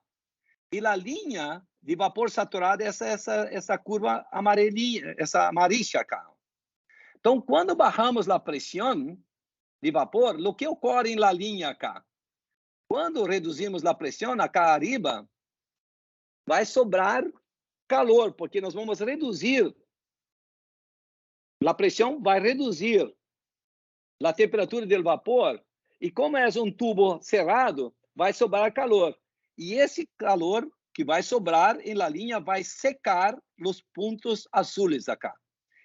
E a linha de vapor saturado é essa curva amarelinha, essa amarilla acá. Então, quando barramos a pressão de vapor, o que ocorre na linha acá? Quando reduzimos a pressão acá arriba, vai sobrar calor, porque nós vamos reduzir, a pressão vai reduzir a temperatura do vapor, e como é um tubo cerrado, vai sobrar calor. E esse calor que vai sobrar em la linha vai secar os pontos azuis acá.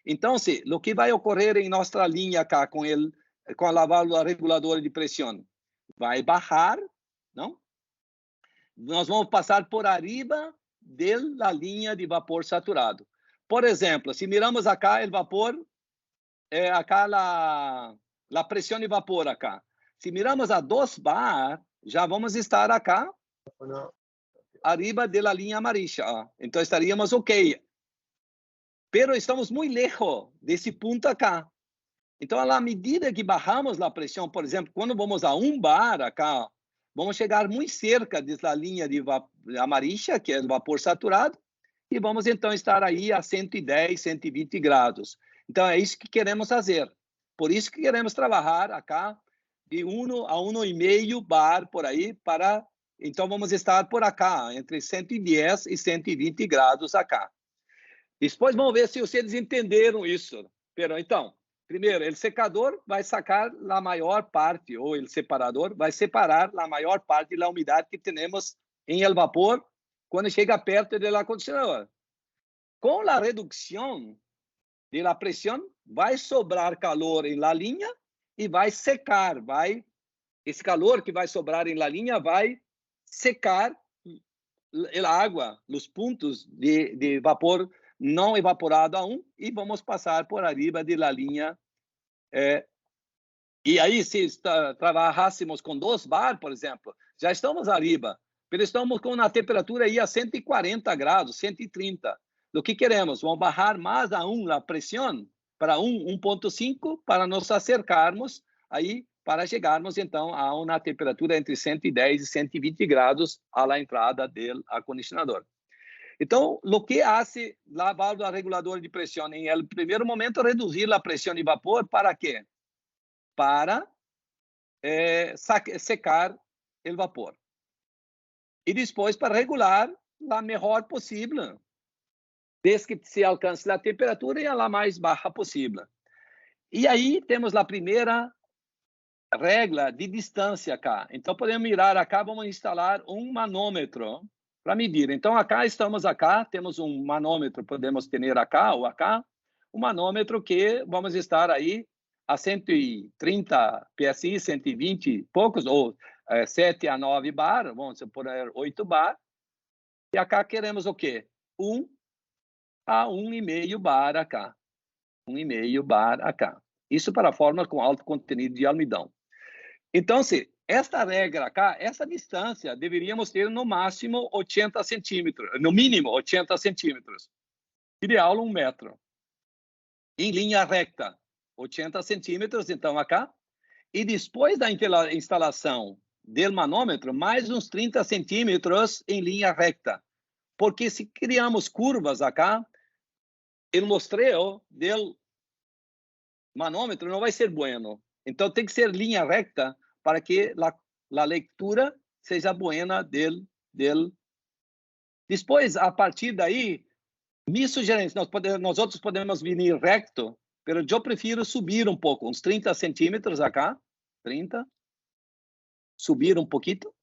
Então, o que vai ocorrer em nossa linha acá com a válvula reguladora de pressão? Vai baixar, não? Nós vamos passar por arriba da linha de vapor saturado. Por exemplo, se miramos acá o vapor, acá a pressão de vapor acá. Se miramos a 2 bar, já vamos estar acá, arriba da linha amarilla. Então, estaríamos ok. Pero estamos muito lejos desse ponto acá. Então, à medida que barramos a pressão, por exemplo, quando vamos a 1 bar acá, vamos chegar muito cerca da linha de amarilla, que é o vapor saturado, e vamos então estar aí a 110, 120 graus. Então, é isso que queremos fazer. Por isso que queremos trabalhar acá de 1 a 1,5 bar por aí, então vamos estar por acá, entre 110 e 120 graus acá. Depois vamos ver se vocês entenderam isso. Então, primeiro, o secador vai sacar a maior parte, ou o separador vai separar a maior parte da umidade que temos em el vapor quando chega perto do acondicionador. Com a redução da pressão, vai sobrar calor em la linha e vai secar. Esse calor que vai sobrar em la linha vai secar a água, os pontos de vapor não evaporado e vamos passar por arriba de la linha. E aí, se trabalhássemos com 2 bar, por exemplo, já estamos arriba, mas estamos com uma temperatura aí a 140 graus, 130. O que queremos? Vamos barrar mais a a pressão para 1,5 para nos acercarmos aí, para chegarmos então a uma temperatura entre 110 e 120 graus à entrada do acondicionador. Então, o que faz a válvula reguladora de pressão? Em el primeiro momento, reduzir a pressão de vapor. Para quê? Para secar o vapor. E depois para regular a melhor possível, desde que se alcance a temperatura e a mais baixa possível. E aí temos a primeira regra de distância cá. Então, podemos mirar acá, vamos instalar um manômetro para medir. Então, estamos acá, temos um manômetro, podemos ter acá ou acá, um manômetro que vamos estar aí a 130 PSI, 120 e poucos, ou 7 a 9 bar, vamos supor 8 bar. E acá queremos o quê? 1 a 1,5 bar acá. 1,5 bar acá. Isso para a forma com alto conteúdo de almidão. Então, se esta regra acá, essa distância, deveríamos ter no máximo 80 centímetros, no mínimo 80 centímetros. Ideal 1 metro. Em linha reta, 80 centímetros, então acá. E depois da instalação do manômetro, mais uns 30 centímetros em linha reta. Porque se criamos curvas acá, o mostreio do manômetro não vai ser bueno. Então, tem que ser linha reta para que a leitura seja buena del. Depois, a partir daí, minha sugerência, nós outros podemos vir recto, mas eu prefiro subir um pouco, uns 30 centímetros acá, 30, subir um pouquinho.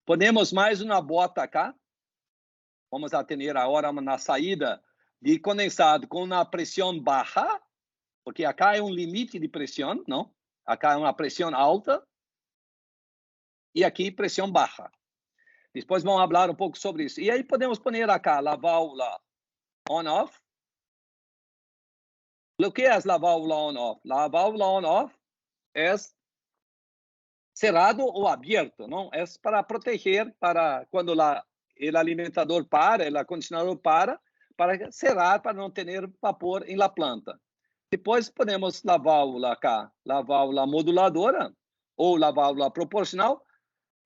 Ponemos mais uma bota acá. Vamos a ter agora na saída de condensado com uma pressão baixa, porque acá é um limite de pressão, não? Acá é uma pressão alta e aqui pressão baixa. Depois vamos falar um pouco sobre isso. E aí podemos pôr acá a válvula on-off. O que é a válvula on-off? A válvula on-off é cerrado ou aberto, não? É para proteger, para quando o alimentador para, o acondicionador para cerrar, para não ter vapor em la planta. Depois podemos a válvula acá, a válvula moduladora ou a válvula proporcional,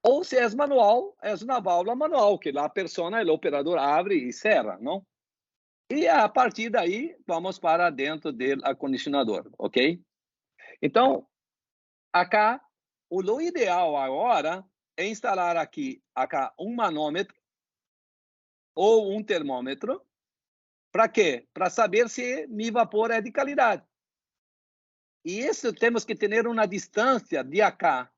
ou se é manual, é uma válvula manual, que a pessoa, o operador abre e cerra, não? E a partir daí, vamos para dentro do acondicionador, ok? Então, acá, o ideal agora é instalar acá um manômetro ou um termômetro. Para quê? Para saber se meu vapor é de qualidade. E isso temos que ter uma distância de acá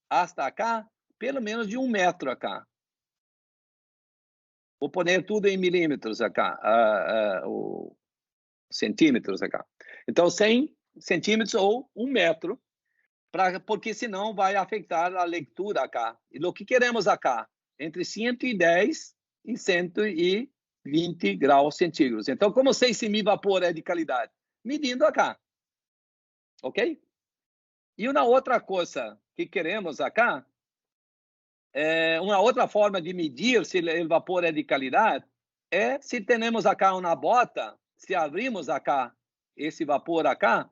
hasta acá, pelo menos de 1 metro acá. Vou pôr tudo em milímetros acá, centímetros acá. Então, 100 centímetros ou 1 metro, porque senão vai afetar a leitura acá. E o que queremos acá? Entre 110 e 120 graus centígrados. Então, como sei se meu vapor é de qualidade? Medindo acá. Ok? E uma outra coisa que queremos acá, uma outra forma de medir se o vapor é de qualidade, é se temos acá uma bota, se abrimos acá esse vapor acá,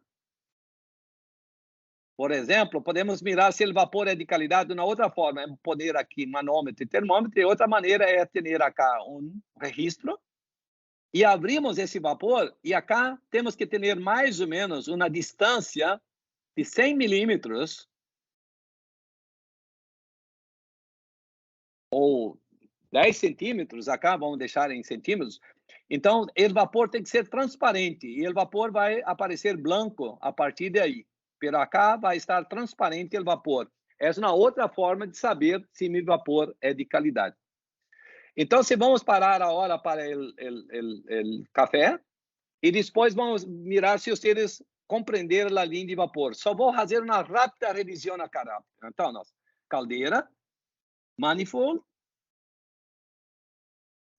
por exemplo, podemos mirar se o vapor é de qualidade de uma outra forma, é poner aqui manômetro e termômetro, e outra maneira é ter acá um registro, e abrimos esse vapor, e acá temos que ter mais ou menos uma distância de 100 milímetros, ou 10 centímetros, acá vamos deixar em centímetros. Então, o vapor tem que ser transparente, e o vapor vai aparecer branco a partir daí. Pero acá vai estar transparente o vapor. Essa é uma outra forma de saber se meu vapor é de qualidade. Então, se vamos parar agora para o café, e depois vamos mirar se vocês compreenderam a linha de vapor. Só vou fazer uma rápida revisão na cara. Então, caldeira, manifold,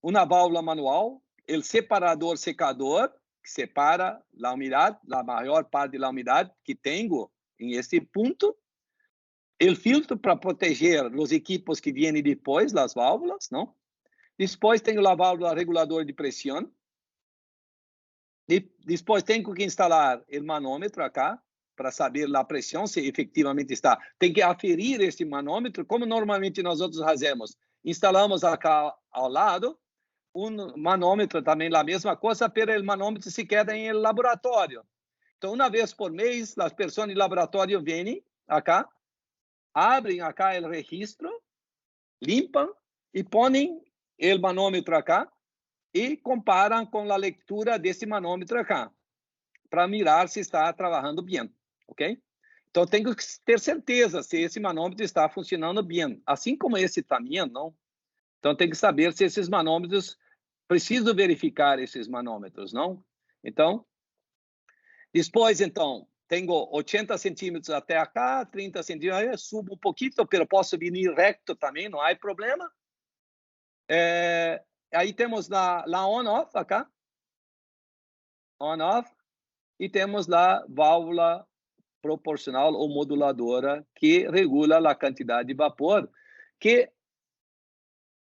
uma válvula manual, o separador secador, que separa a umidade, a maior parte da umidade que tenho em esse ponto, o filtro para proteger os equipos que vêm depois, as válvulas, não? Depois tenho a válvula regulador de pressão. Depois tenho que instalar o manômetro acá, para saber a pressão, se efetivamente está. Tem que aferir esse manômetro, como normalmente nós outros fazemos. Instalamos acá ao lado, um manômetro também a mesma coisa, pero o manômetro se queda em laboratório. Então, uma vez por mês, as pessoas do laboratório vêm acá, abrem acá o registro, limpam e põem o manômetro acá e comparam com a leitura desse manômetro acá, para mirar se está trabalhando bem, ok? Então, tenho que ter certeza se esse manômetro está funcionando bem, assim como esse também, não? Então, tem que saber se esses manômetros, preciso verificar esses manômetros, não? Então, depois, então, tenho 80 centímetros até acá, 30 centímetros, aí subo um pouquinho, mas posso vir reto também, não há problema. Aí temos lá on-off acá, on-off, e temos lá válvula proporcional ou moduladora que regula a quantidade de vapor, que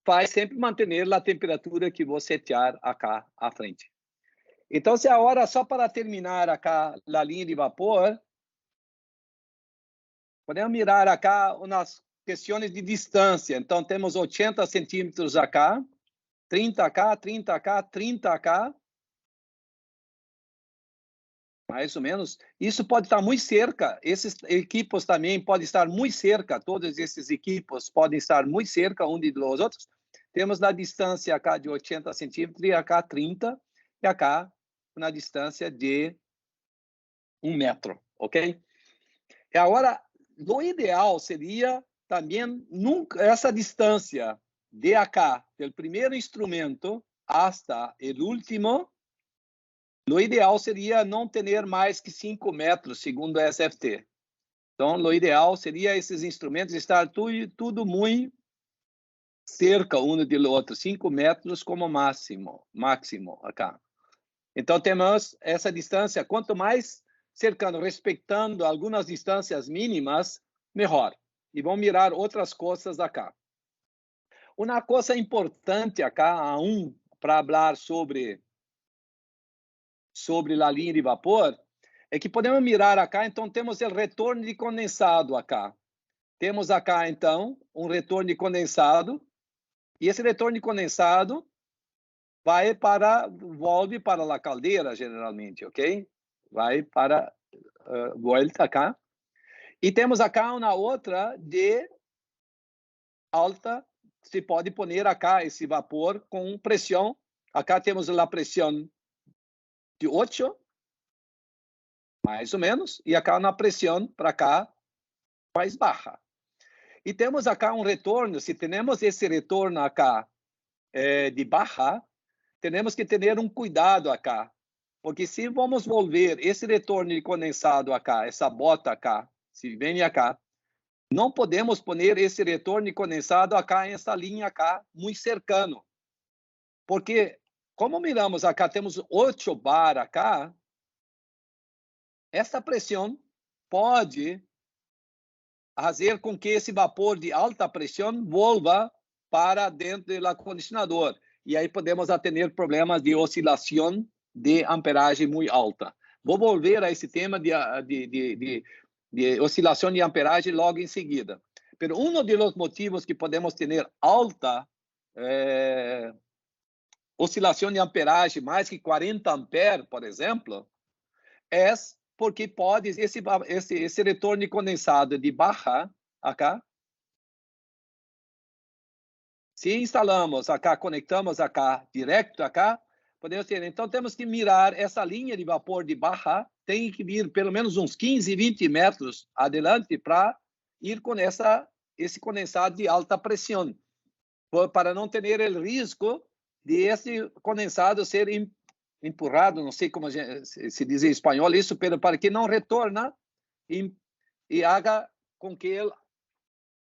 faz sempre manter a temperatura que você setear acá à frente. Então, se agora, só para terminar acá a linha de vapor, podemos mirar acá umas questões de distância. Então, temos 80 centímetros acá, 30 acá, 30 acá, 30 acá, mais ou menos. Isso pode estar muito cerca. Esses equipos também podem estar muito cerca. Todos esses equipos podem estar muito cerca um dos outros. Temos na distância acá de 80 centímetros e acá 30 e acá na distância de 1 metro, ok? E agora, o ideal seria também nunca essa distância de acá, do primeiro instrumento hasta o último. O ideal seria não ter mais que 5 metros, segundo a SFT. Então, o ideal seria esses instrumentos estar tudo muito cerca um do outro, 5 metros como máximo acá. Então, temos essa distância, quanto mais cercando, respeitando algumas distâncias mínimas, melhor. E vamos mirar outras coisas acá. Uma coisa importante acá, para falar sobre a linha de vapor, é que podemos mirar acá, então temos o retorno de condensado acá. Temos acá, então, um retorno de condensado, e esse retorno de condensado volve para a caldeira, geralmente, ok? Vai para, volta acá. E temos acá uma outra de alta, se pode pôr acá esse vapor com pressão. Acá temos a pressão de 8, mais ou menos, e acá uma pressão para cá mais baixa. E temos acá um retorno, se temos esse retorno acá de baixa, temos que ter um cuidado acá, porque se vamos volver esse retorno de condensado acá, essa bota acá, se vem acá, não podemos pôr esse retorno de condensado acá, essa linha acá, muito cercano. Porque, como miramos acá, temos 8 bar acá, essa pressão pode fazer com que esse vapor de alta pressão volva para dentro do acondicionador. E aí podemos ter problemas de oscilação de amperagem muito alta. Vou volver a esse tema de oscilação de amperagem logo em seguida. Mas dos motivos que podemos ter alta oscilação de amperagem, mais que 40 amperes, por exemplo, é porque pode esse retorno de condensado de baixa acá. Se instalamos acá, conectamos acá, direto acá, podemos ter. Então, temos que mirar essa linha de vapor de baixa, tem que vir pelo menos uns 15, 20 metros adelante para ir com esse condensado de alta pressão, para não ter o risco de esse condensado ser empurrado, não sei como se diz em espanhol isso, mas para que não retorna e haga com que o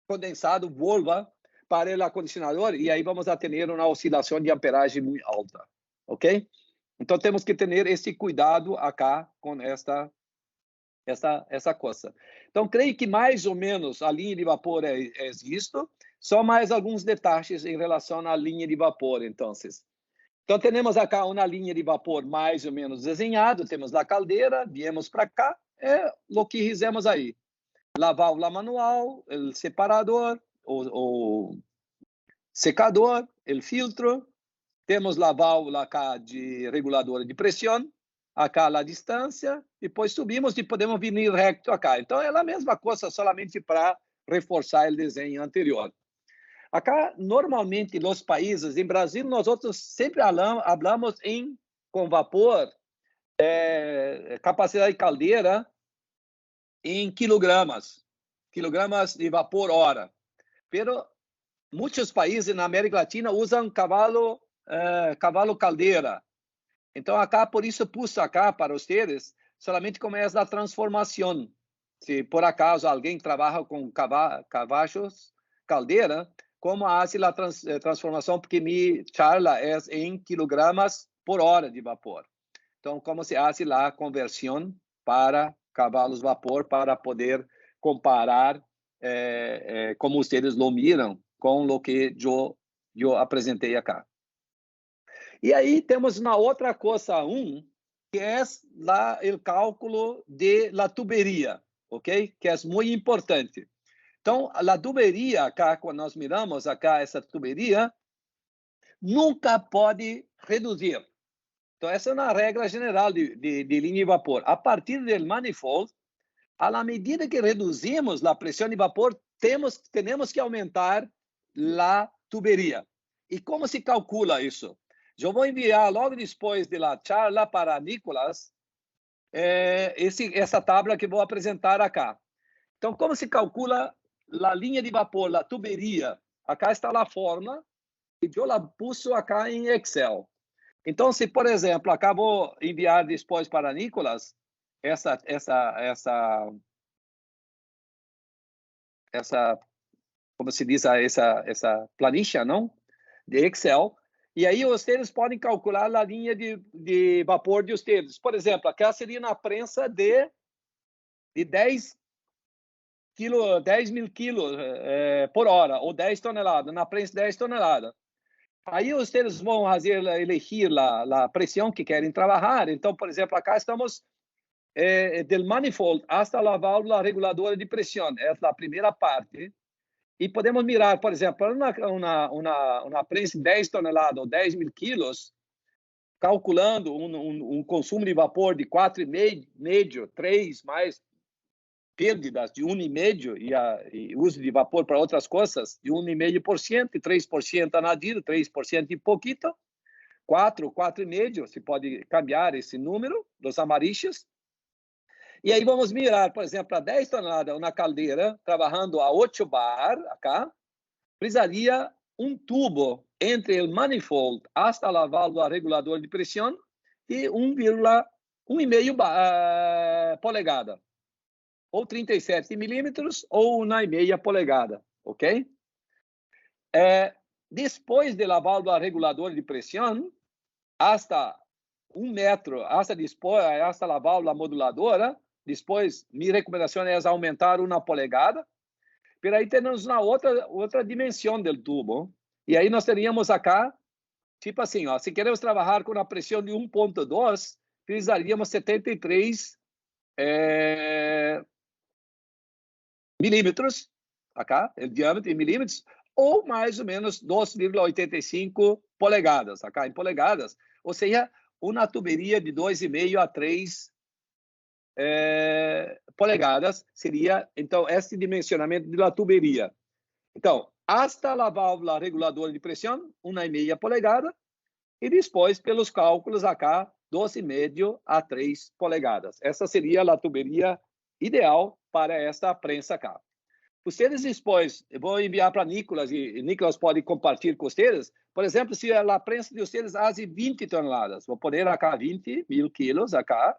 condensado volva para o acondicionador e aí vamos a ter uma oscilação de amperagem muito alta, ok? Então temos que ter esse cuidado acá com essa coisa. Então creio que mais ou menos a linha de vapor é isto, só mais alguns detalhes em relação à linha de vapor, então. Então temos acá uma linha de vapor mais ou menos desenhada, temos a caldeira, viemos para cá, é o que fizemos aí. A válvula manual, o separador, o secador, o filtro, temos a válvula acá de reguladora de pressão, acá a distância, depois subimos e podemos vir reto acá. Então, é a mesma coisa, solamente para reforçar o desenho anterior. Acá, normalmente, nos países, em Brasil, nós outros sempre falamos com vapor, capacidade de caldeira em quilogramas de vapor hora. Pero muitos países na América Latina usam cavalo caldeira. Então, acá, por isso, pus acá para vocês, solamente como é a transformação. Se por acaso alguém trabalha com cavalos caldeira, como faz a transformação, porque minha charla é em quilogramas por hora de vapor. Então, como se faz a conversão para cavalos vapor, para poder comparar, como vocês lo miram, com o que eu apresentei acá. E aí temos uma outra coisa, que é o cálculo de la tuberia, ok? Que é muito importante. Então, a tuberia, acá, quando nós miramos acá essa tuberia, nunca pode reduzir. Então, essa é uma regra geral de linha de vapor. A partir do manifold, à medida que reduzimos a pressão de vapor, temos que aumentar a tuberia. E como se calcula isso? Eu vou enviar logo depois da charla para Nicolas essa tabela que vou apresentar acá. Então, como se calcula a linha de vapor, a tuberia? Acá está a forma e eu la pus acá em Excel. Então, se, por exemplo, acá vou enviar depois para Nicolas essa como se diz, essa planilha, não? De Excel. E aí vocês podem calcular a linha de vapor de vocês. Por exemplo, aqui seria na prensa de 10 mil quilos por hora, ou 10 toneladas, na prensa 10 toneladas. Aí vocês vão elegir a pressão que querem trabalhar. Então, por exemplo, acá estamos del manifold hasta a válvula reguladora de pressão. Essa é a primeira parte. E podemos mirar, por exemplo, uma prensa de 10 toneladas ou 10 mil quilos, calculando um consumo de vapor de 4,5, 3, mais perdas de 1,5 e uso de vapor para outras coisas, de 1,5%, 3% añadido, 3% e pouquito, 4,5, se pode cambiar esse número dos amarillos. E aí vamos mirar, por exemplo, a 10 toneladas na caldeira, trabalhando a 8 bar, acá, precisaria um tubo entre o manifold hasta a válvula reguladora de pressão e 1,5 polegada, ou 37 milímetros, ou 1,5 polegada, ok? Depois da válvula reguladora de pressão, hasta 1 metro, hasta a válvula moduladora. Depois, minha recomendação é aumentar 1 polegada. Pero aí temos uma outra dimensão do tubo. E aí nós teríamos acá, tipo assim, ó, se queremos trabalhar com a pressão de 1,2, precisaríamos 73 milímetros, acá, o diâmetro em milímetros, ou mais ou menos 2,85 polegadas, acá em polegadas. Ou seja, uma tuberia de 2,5 a 3 polegadas seria, então, esse dimensionamento da tuberia. Então, hasta a válvula reguladora de pressão, 1,5 polegada, e depois, pelos cálculos acá, 2,5 a 3 polegadas. Essa seria a tuberia ideal para esta prensa acá. Vocês depois, eu vou enviar para Nicolas, e Nicolas pode compartilhar com vocês. Por exemplo, se a prensa de vocês hace 20 toneladas, vou poner acá 20 mil quilos acá.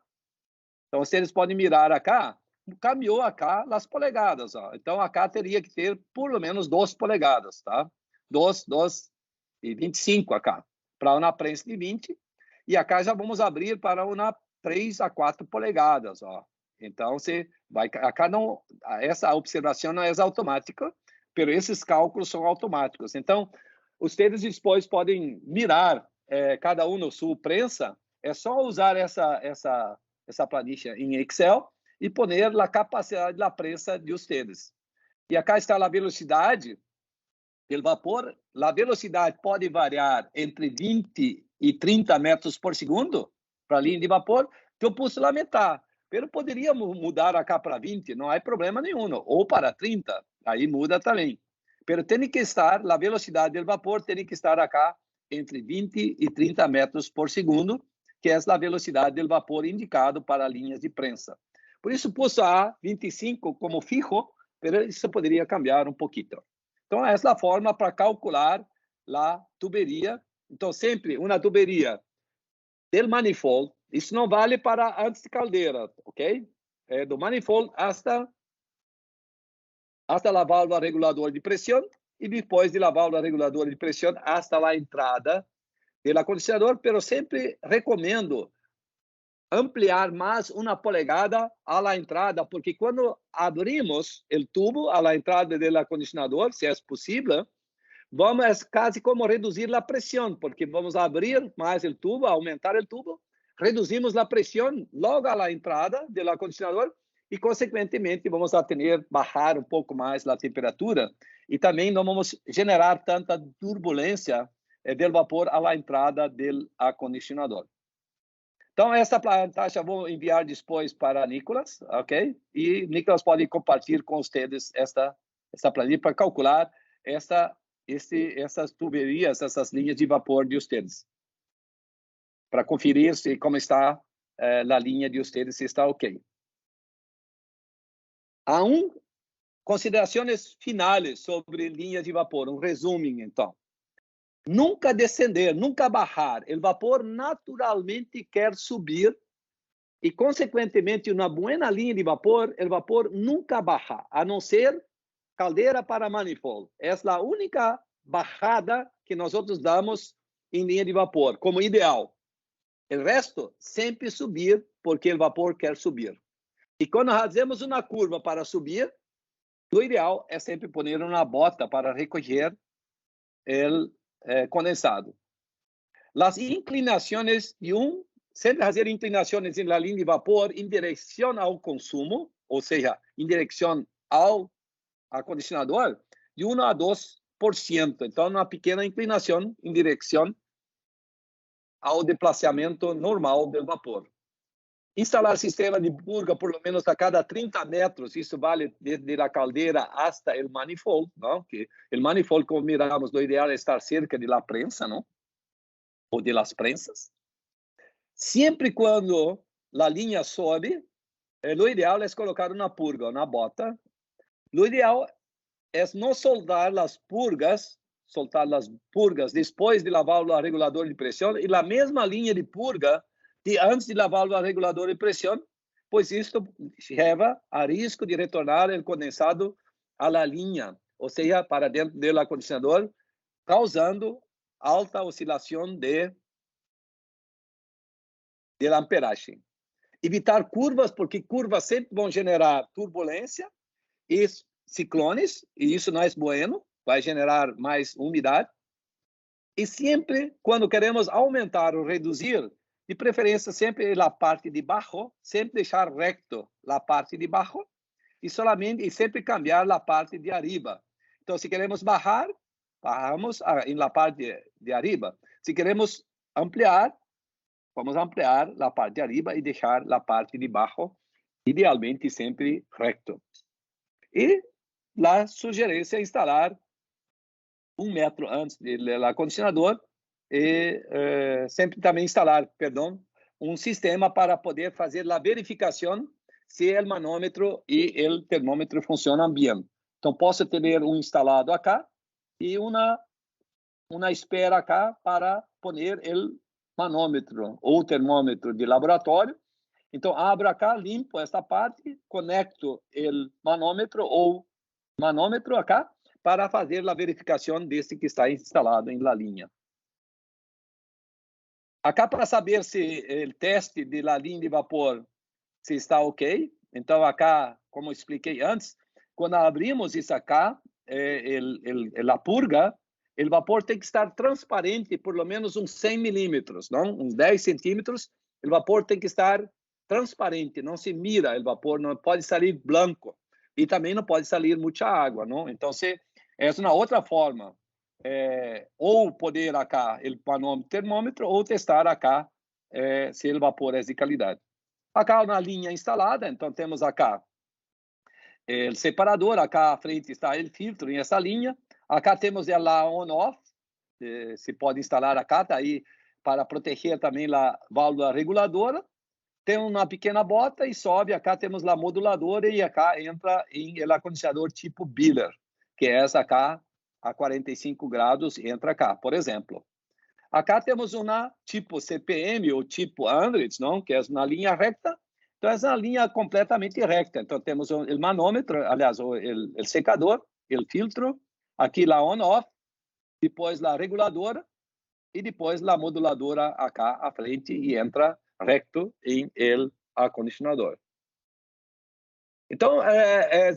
Então, vocês podem mirar acá, caminhou acá as polegadas. Ó. Então, acá teria que ter por menos 2 polegadas, tá? 2,25 acá, para uma prensa de 20. E acá já vamos abrir para uma 3 a 4 polegadas, ó. Então, você vai... Acá não... Essa observação não é automática, mas esses cálculos são automáticos. Então, vocês depois podem mirar cada um na sua prensa. É só usar essa planilha em Excel e poner a capacidade da prensa de vocês. E acá está a velocidade do vapor, a velocidade pode variar entre 20 e 30 metros por segundo para a linha de vapor, que eu pus lamentar. Mas poderíamos mudar acá para 20, não há problema nenhum, ou para 30, aí muda também. Mas tem que estar, a velocidade do vapor tem que estar acá entre 20 e 30 metros por segundo, que é a velocidade do vapor indicado para linhas de prensa. Por isso, pus a 25 como fijo, mas isso poderia cambiar um pouquinho. Então, essa é a forma para calcular a tuberia. Então, sempre uma tuberia del manifold, isso não vale para antes de caldeira, ok? Do manifold hasta a válvula reguladora de pressão e depois de la válvula reguladora de pressão hasta a entrada do acondicionador, pero sempre recomendo ampliar mais 1 polegada a la entrada, porque quando abrimos o tubo a la entrada do acondicionador, se é possível, vamos quase como reduzir a pressão, porque vamos abrir mais o tubo, aumentar o tubo, reduzimos a pressão logo à entrada do acondicionador e, consequentemente, vamos a ter bajar um pouco mais a temperatura e também não vamos generar tanta turbulência do vapor à entrada do acondicionador. Então, essa plantagem eu vou enviar depois para Nicolas, ok? E Nicolas pode compartilhar com vocês essa planilha para calcular essas tuberias, essas linhas de vapor de vocês. Para conferir como está a linha de vocês, se está ok. Há considerações finais sobre linhas de vapor, resumo, então. Nunca descender, nunca bajar. O vapor naturalmente quer subir e, consequentemente, uma boa linha de vapor, o vapor nunca baja, a não ser caldeira para manifold. É a única bajada que nós damos em linha de vapor, como ideal. O resto, sempre subir, porque o vapor quer subir. E quando fazemos uma curva para subir, o ideal é sempre pôr uma bota para recolher o condensado. As inclinações sempre fazer inclinações na linha de vapor em direção ao consumo, ou seja, em direção ao acondicionador, de 1 a 2%. Então, uma pequena inclinação em direção ao desplazamento normal do vapor. Instalar sistema de purga por lo menos a cada 30 metros, isso vale desde a caldeira hasta o manifold, não? Que o manifold, como miramos, o ideal é estar cerca de la prensa, não? Ou de las prensas. Sempre quando a linha sobe, o ideal é colocar uma purga, uma bota. O ideal é não soltar as purgas, depois de la válvula reguladora de pressão e a mesma linha de purga de antes da válvula reguladora de pressão, pois isto leva a risco de retornar o condensado à linha, ou seja, para dentro do acondicionador, causando alta oscilação de amperagem. Evitar curvas, porque curvas sempre vão generar turbulência e ciclones, e isso não é bueno, vai generar mais umidade. E sempre, quando queremos aumentar ou reduzir, de preferência sempre a parte de baixo, sempre deixar recto a parte de baixo e sempre cambiar a parte de arriba. Então, se queremos bajar, bajamos na parte de arriba. Se queremos ampliar, vamos ampliar a parte de arriba e deixar a parte de baixo, idealmente sempre recto. E a sugerência é instalar 1 metro antes do acondicionador e sempre também instalar, um sistema para poder fazer a verificação se o manômetro e o termômetro funcionam bem. Então, posso ter instalado acá e uma espera acá para pôr o manômetro ou termômetro de laboratório. Então, abro acá, limpo esta parte, conecto o manômetro acá para fazer a verificação desse que está instalado em la linha. Acá para saber se o teste de la linha de vapor se está ok. Então, acá, como expliquei antes, quando abrimos isso acá, a purga, o vapor tem que estar transparente por lo menos uns 100 milímetros, não? Uns 10 centímetros, o vapor tem que estar transparente, não se mira o vapor, não pode sair branco e também não pode sair muita água, não? Então, É uma outra forma. Ou poder acá o termômetro, ou testar acá se o vapor é de qualidade. Acá na linha instalada, então temos acá o separador, acá à frente está o filtro em essa linha. Acá temos ela on-off, se pode instalar acá, tá aí para proteger também a válvula reguladora. Tem uma pequena bota e sobe, acá temos a moduladora e acá entra em el acondicionador tipo Biller, que é essa acá a 45 graus, entra acá, por exemplo. Acá temos uma tipo CPM ou tipo 100, não? Que é uma linha reta. Então, é uma linha completamente recta. Então, temos o manômetro, aliás, o secador, o filtro, aqui lá on-off, depois lá reguladora e depois lá moduladora acá à frente e entra recto em el acondicionador. Então,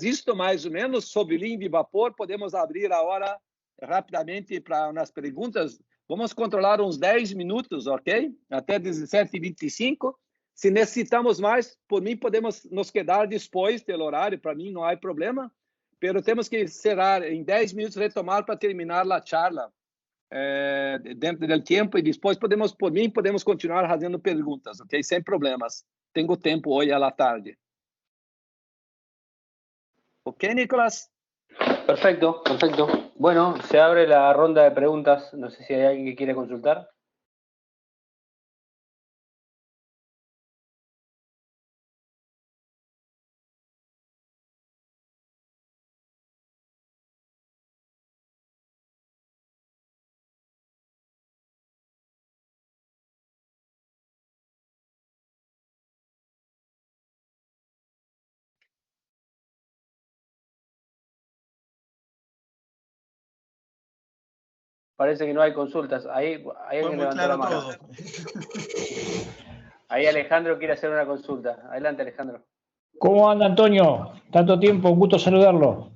isto mais ou menos sobre linha de vapor. Podemos abrir agora rapidamente para umas perguntas. Vamos controlar uns 10 minutos, ok? Até 17h25. Se necessitamos mais, por mim, podemos nos quedar depois do horário. Para mim, não há problema. Mas temos que cerrar em 10 minutos, retomar para terminar a charla dentro do tempo. E depois, por mim, podemos continuar fazendo perguntas, ok? Sem problemas. Tenho tempo hoje à tarde. Ok, Nicolás. Perfecto, perfecto. Bueno, se abre la ronda de preguntas. No sé si hay alguien que quiere consultar. Parece que no hay consultas. Ahí alguien levantó la mano. Todo. Ahí Alejandro quiere hacer una consulta. Adelante, Alejandro. ¿Cómo anda, Antonio? Tanto tiempo, un gusto saludarlo.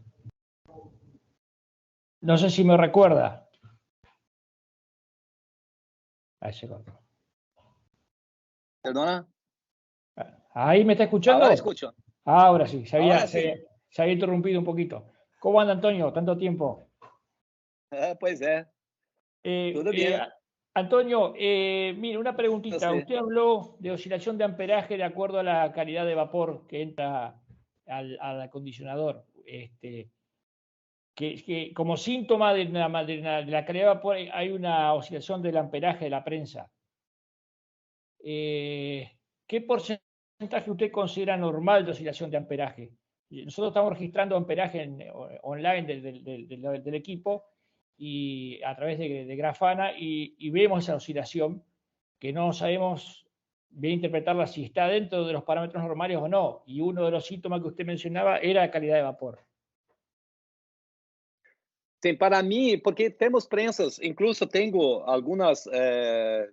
No sé si me recuerda. Ahí se cortó. ¿Perdona? ¿Ahí me está escuchando? Ahora escucho. Ahora sí, se había interrumpido un poquito. ¿Cómo anda, Antonio? Tanto tiempo. Pues todo bien. Antonio, mire, una preguntita. No sé. Usted habló de oscilación de amperaje de acuerdo a la calidad de vapor que entra al acondicionador. Que como síntoma de la calidad de vapor hay una oscilación del amperaje de la prensa. ¿Qué porcentaje usted considera normal de oscilación de amperaje? Nosotros estamos registrando amperaje online del equipo y a través de Grafana y vemos esa oscilación que no sabemos bien interpretarla si está dentro de los parámetros normales o no. Y uno de los síntomas que usted mencionaba era la calidad de vapor. Sim, para mim, porque temos prensas, incluso tenho algumas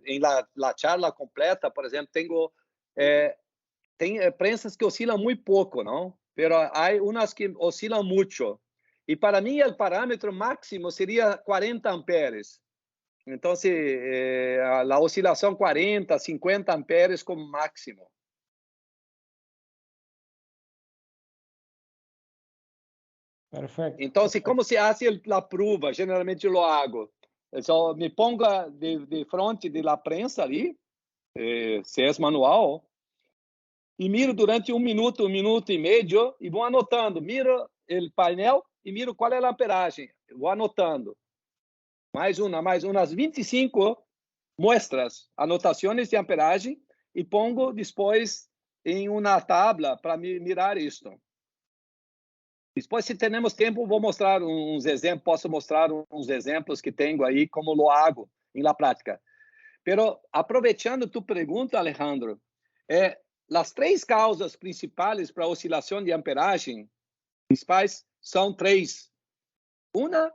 em la charla completa, por exemplo, tem prensas que oscilam muito pouco, não? Pero há umas que oscilam muito. E para mim, o parâmetro máximo seria 40 amperes. Então, a oscilação 40, 50 amperes como máximo. Perfecto. Então, como se hace a prova? Geralmente eu hago. Eu só me pongo de frente da prensa ali, se é manual, e miro durante 1 minuto, 1 minuto e meio, e vou anotando. Miro o painel e miro qual é a amperagem. Vou anotando. Mais umas 25 muestras, anotações de amperagem, e pongo depois em uma tabla para mirar isto. Depois, se temos tempo, vou mostrar uns exemplos, posso mostrar uns exemplos que tenho aí, como lo hago em la prática. Pero, aproveitando tu pergunta, Alejandro, as 3 causas principais para a oscilação de amperagem principais são 3. Uma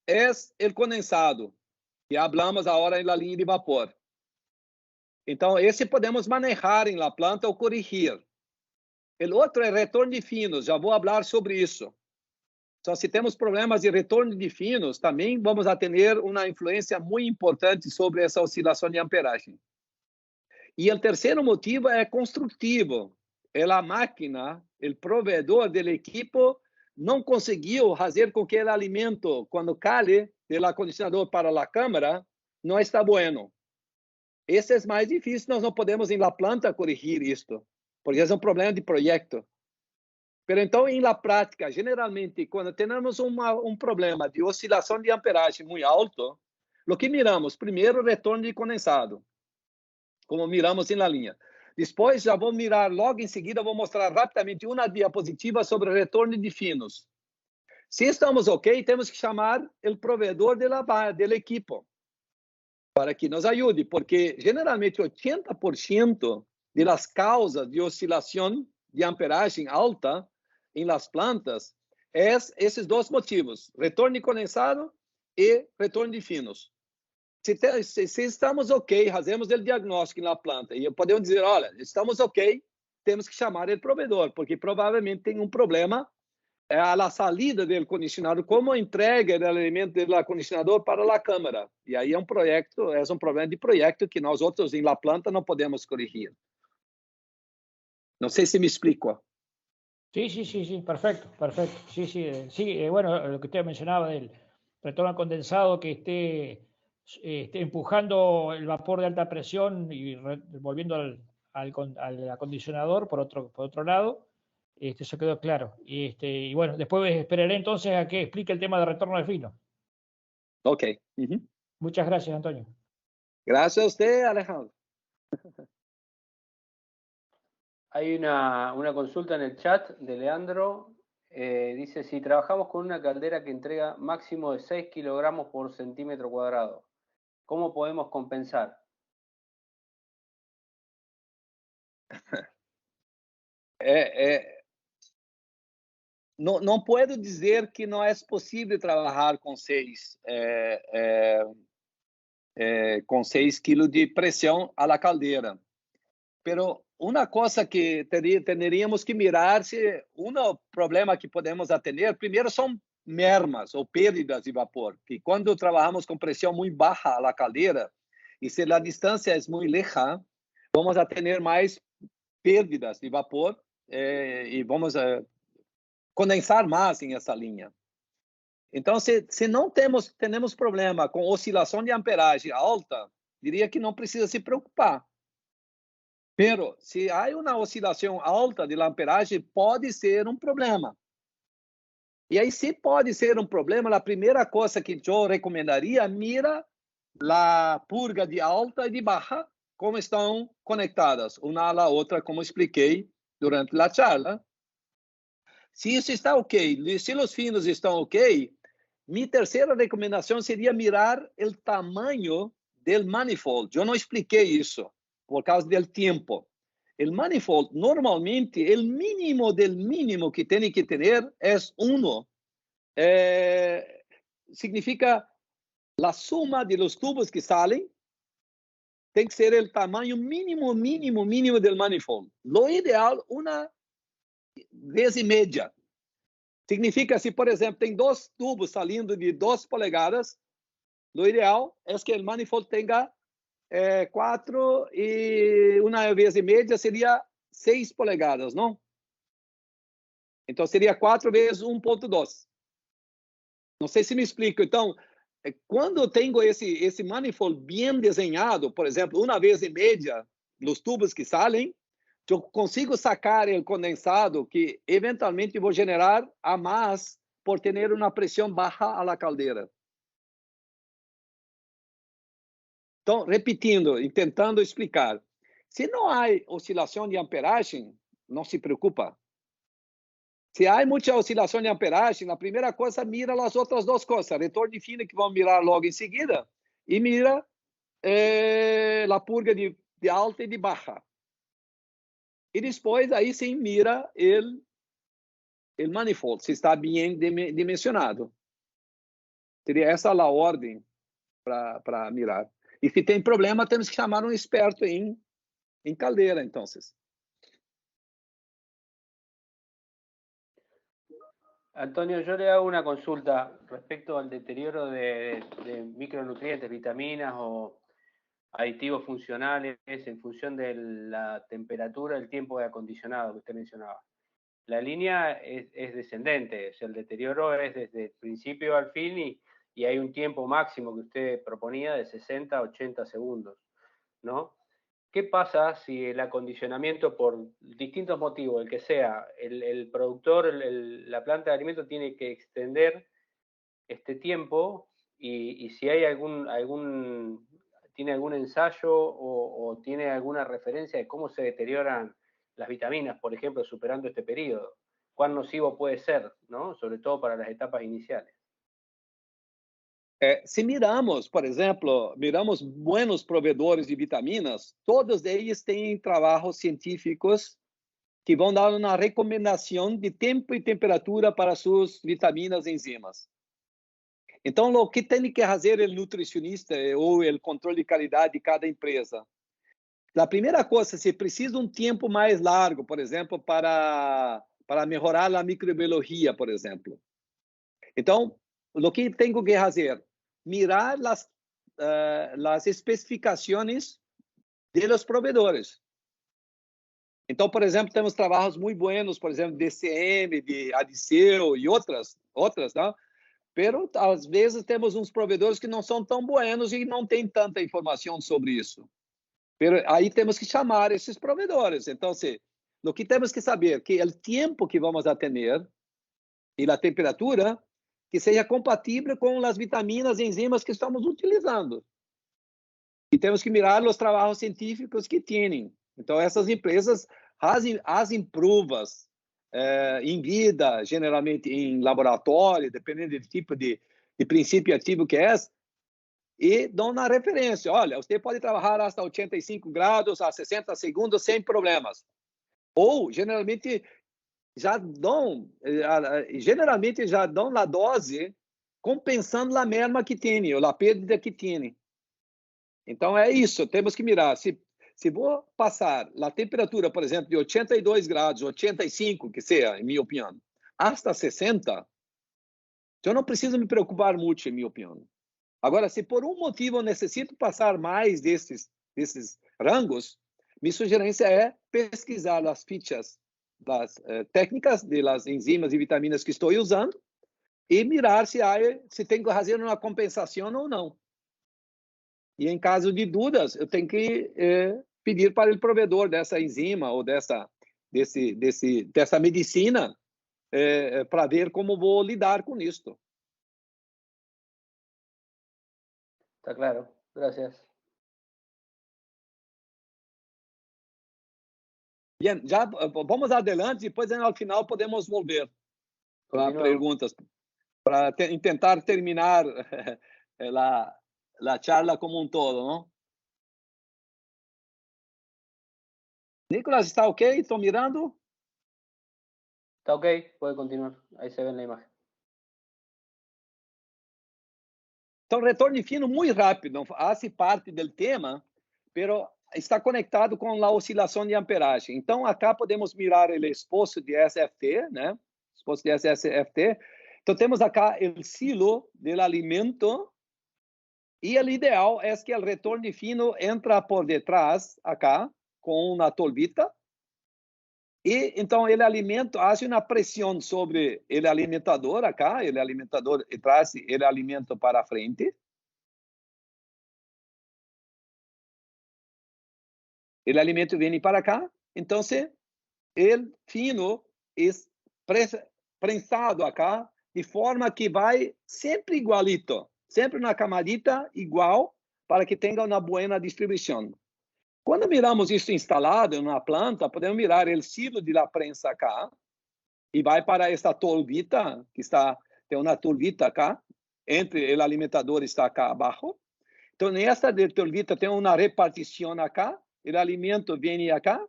é o condensado, que hablamos agora na linha de vapor. Então, esse podemos manejar em la planta ou corrigir. O outro é retorno de finos, já vou falar sobre isso. Então, se temos problemas de retorno de finos, também vamos a ter uma influência muito importante sobre essa oscilação de amperagem. E o terceiro motivo é construtivo. A máquina, o provedor do equipo, não conseguiu fazer com que o alimento, quando cale do acondicionador para a câmara, não está bueno. Esse é mais difícil, nós não podemos em la planta corrigir isto, porque é um problema de projeto. Pero então, em la prática, generalmente, quando temos um problema de oscilação de amperagem muito alto, o que miramos? Primeiro, retorno de condensado, como miramos em la linha. Depois, já vou mirar logo em seguida, vou mostrar rapidamente uma diapositiva sobre retorno de finos. Se estamos ok, temos que chamar o provedor do equipo para que nos ajude, porque generalmente 80% das causas de oscilação de amperagem alta em las plantas é esses dois motivos: retorno de condensado e retorno de finos. Se estamos ok, fazemos o diagnóstico na planta e podemos dizer, olha, estamos ok, temos que chamar o provedor, porque provavelmente tem um problema a salida do condicionador, como entrega o elemento do condicionador para a câmara. E aí é um problema de projeto que nós outros em la planta não podemos corrigir. Não sei se me explico. Sí, perfecto. Sí, bueno, lo que usted mencionaba del retorno al condensado, que esté empujando el vapor de alta presión y volviendo al acondicionador por otro lado, eso quedó claro. Y bueno, después esperaré entonces a que explique el tema de retorno de fino. Ok. Muchas gracias, Antonio. Gracias a usted, Alejandro. Hay una consulta en el chat de Leandro. Dice, si trabajamos con una caldera que entrega máximo de 6 kilogramos por centímetro cuadrado, ¿cómo podemos compensar? Não posso dizer que não é possível trabalhar com 6 quilos de pressão à la caldeira. Pero uma coisa que teríamos que mirar se problema que podemos atender, primeiro são mermas ou perdas de vapor, que quando trabalhamos com pressão muito baixa à caldeira, e se a distância é muito lejana, vamos a ter mais perdas de vapor e vamos condensar mais em essa linha. Então, se não temos problema com oscilação de amperagem alta, diria que não precisa se preocupar. Pero, se há uma oscilação alta de amperagem, pode ser um problema. E aí, se pode ser um problema, a primeira coisa que eu recomendaria, mira a purga de alta e de baixa, como estão conectadas, uma à outra, como expliquei durante a charla. Se isso está ok, se os finos estão ok, minha terceira recomendação seria mirar o tamanho do manifold. Eu não expliquei isso por causa do tempo. O manifold, normalmente, o mínimo del mínimo que tem que ter é 1. Significa a suma de los tubos que saem tem que ser o tamanho mínimo do manifold. Lo ideal, 1,5 vezes. Significa, se, por exemplo, tem 2 tubos saindo de 2 polegadas, lo ideal é que o manifold tenha 4 e 1,5 vezes seria 6 polegadas, não? Então, seria 4 vezes 1,2. Não sei se me explico. Então, quando eu tenho esse manifold bem desenhado, por exemplo, 1,5 vezes dos tubos que saem, eu consigo sacar o condensado que eventualmente vou generar a mais por ter uma pressão baixa à la caldeira. Então, repetindo, tentando explicar. Se não há oscilação de amperagem, não se preocupa. Se há muita oscilação de amperagem, a primeira coisa, mira as outras 2 coisas. Retorno de fino, que vamos mirar logo em seguida, e mira a purga de alta e de baixa. E depois, aí sim, mira o manifold, se está bem dimensionado. Seria essa a ordem para mirar. E se tem problema, temos que chamar um experto em caldeira, então. Antonio, yo le hago una consulta respecto al deterioro de micronutrientes, vitaminas o aditivos funcionales en función de la temperatura, el tiempo de acondicionado que usted mencionaba. la línea es descendente, o sea, el deterioro es desde el principio al fin y hay un tiempo máximo que usted proponía de 60 a 80 segundos, ¿no? ¿Qué pasa si el acondicionamiento, por distintos motivos, el que sea, el productor, la planta de alimentos tiene que extender este tiempo y si hay tiene algún ensayo o tiene alguna referencia de cómo se deterioran las vitaminas, por ejemplo, superando este periodo? ¿Cuán nocivo puede ser, ¿no? Sobre todo para las etapas iniciales? Se miramos, por exemplo, miramos buenos provedores de vitaminas, todos eles têm trabalhos científicos que vão dar uma recomendação de tempo e temperatura para suas vitaminas e enzimas. Então, o que tem que fazer o nutricionista ou o controle de qualidade de cada empresa? A primeira coisa, se precisa um tempo mais largo, por exemplo, para melhorar a microbiologia, por exemplo. Então, o que tenho que fazer? Mirar as especificações de los provedores. Então, por exemplo, temos trabalhos muito buenos, por exemplo, DCM, de Adiceu e outras, não? Pero, às vezes, temos uns provedores que não são tão buenos e não tem tanta informação sobre isso. Pero aí temos que chamar esses provedores. Então, o que temos que saber que o tempo que vamos a ter e a temperatura que seja compatível com as vitaminas e enzimas que estamos utilizando. E temos que mirar os trabalhos científicos que têm. Então, essas empresas fazem provas em vida, geralmente em laboratório, dependendo do tipo de princípio ativo que é, e dão na referência. Olha, você pode trabalhar até 85 graus a 60 segundos sem problemas. Ou, geralmente já dão a dose compensando a merma que tem, ou a perda que tem. Então, é isso, temos que mirar. Se vou passar a temperatura, por exemplo, de 82 graus, 85, que seja, em minha opinião, hasta 60, eu não preciso me preocupar muito, em minha opinião. Agora, se por um motivo eu necessito passar mais desses rangos, minha sugerência é pesquisar as fichas das técnicas das enzimas e vitaminas que estou usando e mirar se tem que fazer uma compensação ou não. E em caso de dúvidas, eu tenho que pedir para o provedor dessa enzima ou dessa medicina para ver como vou lidar com isso. Está claro, gracias. Bien, já vamos adelante, depois ao final podemos volver para perguntas, para tentar terminar a charla como um todo, não? Nicolás, ¿está ok? ¿Estou mirando? Está ok, puede continuar. Ahí se ve en la imagen. Então, retorno fino muito rápido, não faz parte do tema, pero está conectado com a oscilação de amperagem. Então, acá podemos mirar o esposo de SFT, né? Esposo de SFT. Então, temos acá o silo do alimento e o ideal é que o retorno fino entra por detrás, acá, com uma tolvita. E, então, o alimento faz uma pressão sobre o alimentador, acá, o alimentador traz o alimento para a frente. O alimento vem para cá, então, o fino é prensado acá, de forma que vai sempre igualito, sempre na camadita igual, para que tenha uma boa distribuição. Quando miramos isso instalado na planta, podemos mirar o silo de la prensa acá, e vai para esta tolvita, que tem uma tolvita acá, entre o alimentador está acá abaixo. Então, nesta tolvita tem uma repartição acá, o alimento vem acá,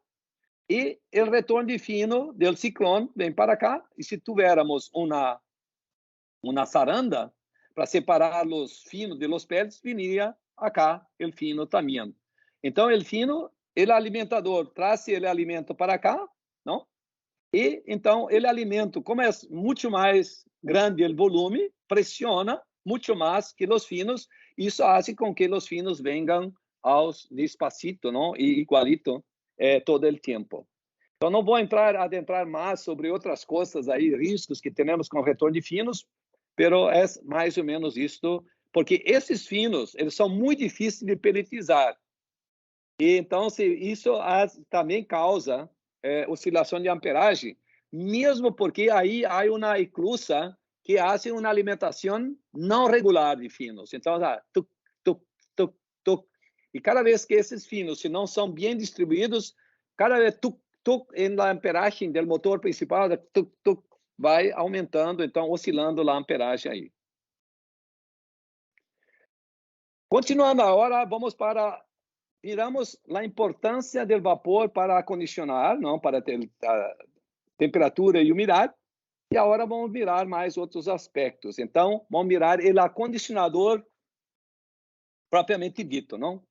e o retorno de fino do ciclone vem para cá. E se tivéssemos uma saranda para separar os finos de los pellets, viria acá o fino também. Então, o fino, o alimentador traz o alimento para cá, não? E, então, o alimento, como é muito mais grande o volume, pressiona muito mais que os finos. Isso faz com que os finos venham aos despacito, não? E igualito todo o tempo. Então, não vou adentrar mais sobre outras coisas aí, riscos que temos com retorno de finos, pero é mais ou menos isto, porque esses finos, eles são muito difíceis de pelletizar. E então, isso também causa oscilação de amperagem, mesmo porque aí há uma eclusa que faz uma alimentação não regular de finos. Então, tuc, tuc, tuc, tuc. E cada vez que esses finos, se não são bem distribuídos, cada vez tuc, tuc, na amperagem do motor principal, tuc, tuc, vai aumentando, então oscilando a amperagem aí. Continuando agora, viramos a importância do vapor para acondicionar, não para ter temperatura e umidade, e agora vamos virar mais outros aspectos. Então, vamos virar o acondicionador propriamente dito, não?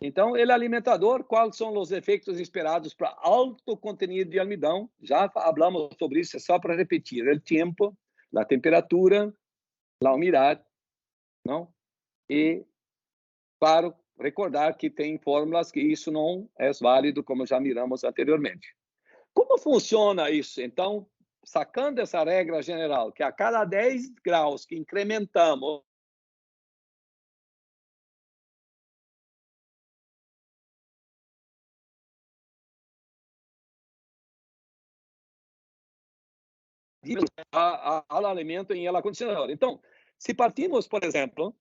Então, o alimentador, quais são os efeitos esperados para alto contenido de almidão? Já falamos sobre isso, é só para repetir. O tempo, a temperatura, a umidade, não? E, claro, recordar que tem fórmulas que isso não é válido, como já miramos anteriormente. Como funciona isso? Então, sacando essa regra geral, que a cada 10 graus que incrementamos ao alimento em acondicionador. Então, se partimos, por exemplo,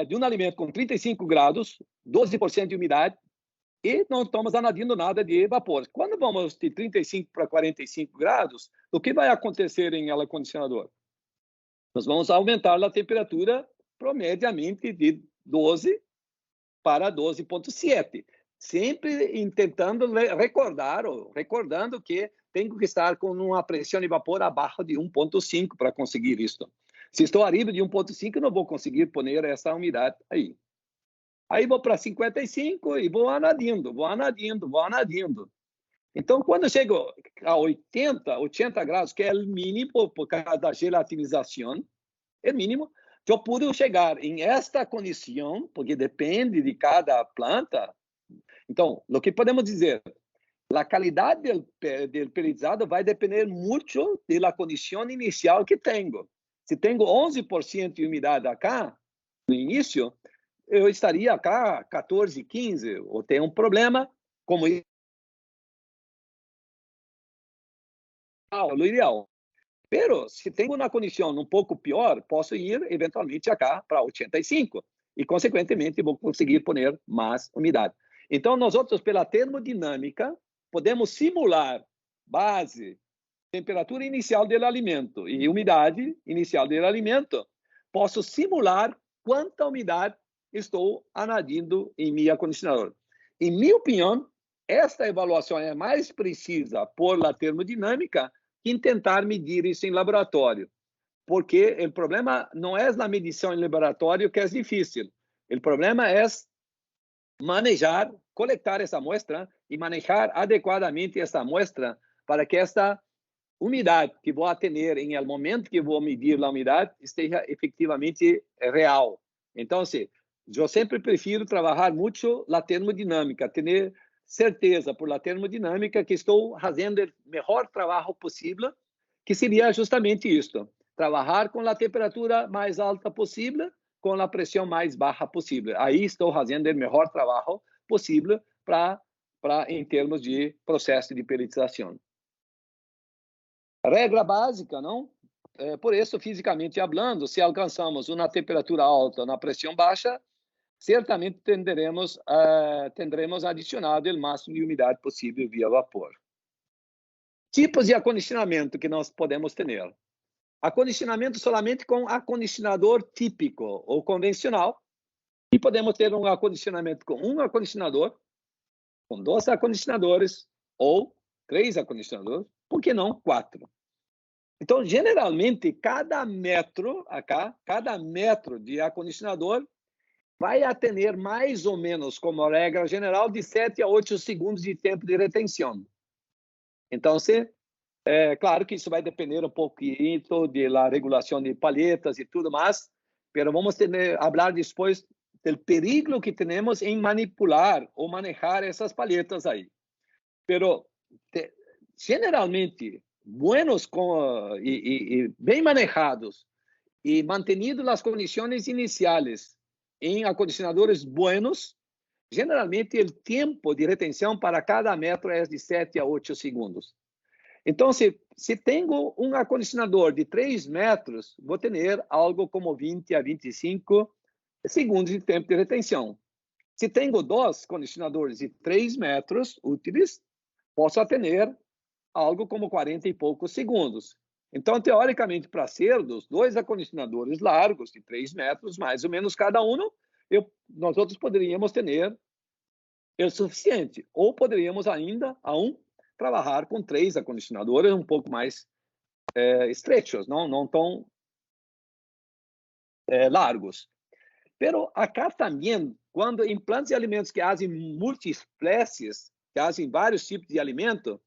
de um alimento com 35 graus, 12% de umidade, e não estamos anadindo nada de vapor. Quando vamos de 35 para 45 graus, o que vai acontecer em acondicionador? Nós vamos aumentar a temperatura promediamente de 12 para 12,7. Sempre tentando recordando que tenho que estar com uma pressão de vapor abaixo de 1,5 para conseguir isso. Se estou acima de 1,5, não vou conseguir pôr essa umidade aí. Aí vou para 55 e vou anadindo. Então, quando chego a 80 graus, que é o mínimo por causa da gelatinização, é mínimo, eu pude chegar em esta condição, porque depende de cada planta. Então, o que podemos dizer? A qualidade do pelletizado vai depender muito da condição inicial que tenho. Se tenho 11% de umidade acá, no início, eu estaria acá 14, 15, ou tem um problema, como o ideal. Pero, se tenho uma condição um pouco pior, posso ir, eventualmente, acá para 85. E, consequentemente, vou conseguir pôr mais umidade. Então, nós outros, pela termodinâmica, podemos simular base, temperatura inicial do alimento e umidade inicial do alimento. Posso simular quanta umidade estou anadindo em meu acondicionador. Em minha opinião, esta avaliação é mais precisa por la termodinâmica que em tentar medir isso em laboratório. Porque o problema não é a medição em laboratório que é difícil. O problema é manejar, coletar essa amostra e manejar adequadamente essa amostra para que esta umidade que vou ter em el momento que vou medir a umidade esteja efetivamente real. Então, eu sempre prefiro trabalhar muito a termodinâmica, ter certeza por la termodinâmica que estou fazendo o melhor trabalho possível, que seria justamente isto: trabalhar com a temperatura mais alta possível, com a pressão mais baixa possível. Aí estou fazendo o melhor trabalho possível em termos de processo de pelletização. Regra básica, não? Por isso, fisicamente falando, se alcançamos uma temperatura alta na pressão baixa, certamente tendremos adicionado o máximo de umidade possível via vapor. Tipos de acondicionamento que nós podemos ter. Acondicionamento somente com acondicionador típico ou convencional. E podemos ter um acondicionamento com um acondicionador, com 2 acondicionadores ou 3 acondicionadores, por que não 4? Então, geralmente, cada metro de acondicionador vai ter mais ou menos, como regra geral, de 7 a 8 segundos de tempo de retenção. Então, claro que isso vai depender um pouquinho da regulação de palhetas e tudo mais, mas vamos falar depois do perigo que temos em manipular ou manejar essas palhetas aí. Pero generalmente, buenos e bem manejados e mantenido as condições iniciais em acondicionadores buenos, generalmente o tempo de retenção para cada metro é de 7 a 8 segundos. Então, se tenho um acondicionador de 3 metros, vou ter algo como 20 a 25 segundos de tempo de retenção. Se tenho 2 condicionadores de 3 metros úteis, posso ter algo como 40 e poucos segundos. Então, teoricamente, para ser dos 2 acondicionadores largos de 3 metros, mais ou menos cada um, nós outros poderíamos ter o suficiente. Ou poderíamos ainda, trabalhar com 3 acondicionadores um pouco mais estrechos, não tão largos. Pero acá também, quando implantes de alimentos que fazem multiespécies, que fazem vários tipos de alimento,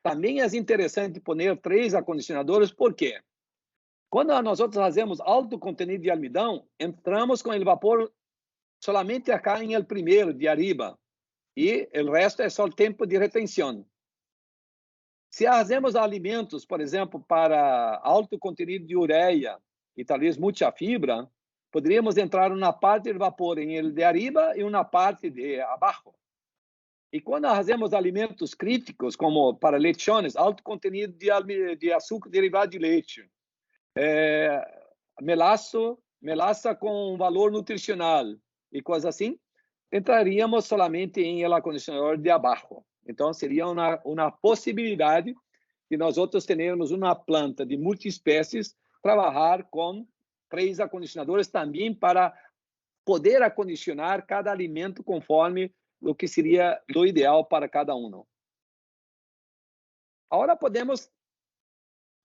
também é interessante pôr 3 acondicionadores. Por quê? Quando nós fazemos alto contenido de almidão, entramos com o vapor solamente acá em el primeiro, de arriba, e o resto é só o tempo de retenção. Se fazemos alimentos, por exemplo, para alto contenido de ureia e talvez muita fibra, poderíamos entrar uma parte do vapor em el de arriba e uma parte de abaixo. E quando fazemos alimentos críticos, como para lechones, alto contenido de açúcar derivado de leite, melaça com valor nutricional e coisas assim, entraríamos solamente em el acondicionador de abaixo. Então, seria uma possibilidade de nós outros termos uma planta de multiespécies, trabalhar com 3 acondicionadores também para poder acondicionar cada alimento conforme o que seria o ideal para cada um. Agora podemos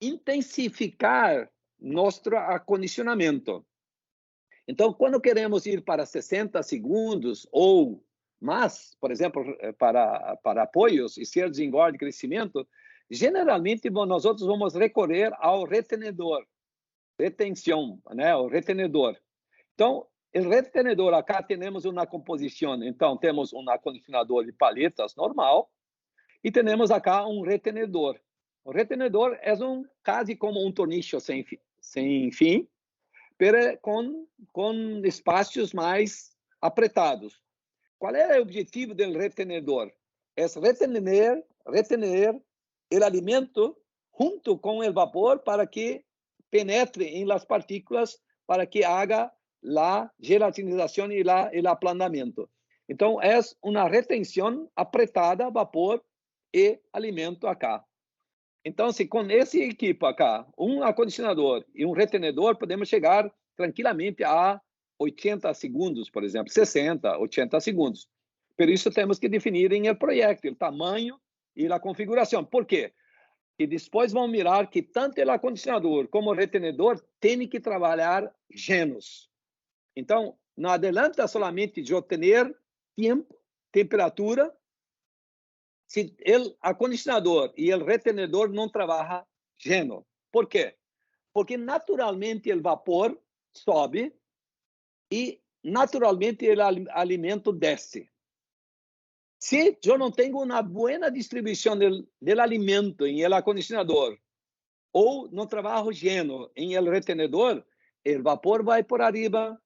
intensificar nosso acondicionamento. Então, quando queremos ir para 60 segundos ou mais, por exemplo, para apoios e ser de engorde e crescimento, generalmente nós outros vamos recorrer ao retenedor, retenção, né? O retenedor. Então, o retenedor, acá temos uma composição. Então, temos um acondicionador de paletas normal e temos acá um retenedor. O retenedor é quase como um tornicho sem fim, pero com espaços mais apertados. Qual é o objetivo do retenedor? É retener o alimento junto com o vapor para que penetre em las partículas, para que haga la gelatinização e o aplanamento. Então, é uma retenção apertada, vapor e alimento acá. Então, se com esse equipo acá, um acondicionador e um retenedor, podemos chegar tranquilamente a 80 segundos, por exemplo, 60, 80 segundos. Por isso, temos que definir em el projeto o tamanho e a configuração. Por quê? E depois vão mirar que tanto o acondicionador como o retenedor têm que trabalhar llenos. Então, não adianta solamente eu ter tempo, temperatura, se o acondicionador e o retenedor não trabalham lleno. Por quê? Porque naturalmente o vapor sobe e naturalmente o alimento desce. Se eu não tenho uma boa distribuição do alimento em el acondicionador ou não trabalho lleno em el retenedor, o vapor vai por arriba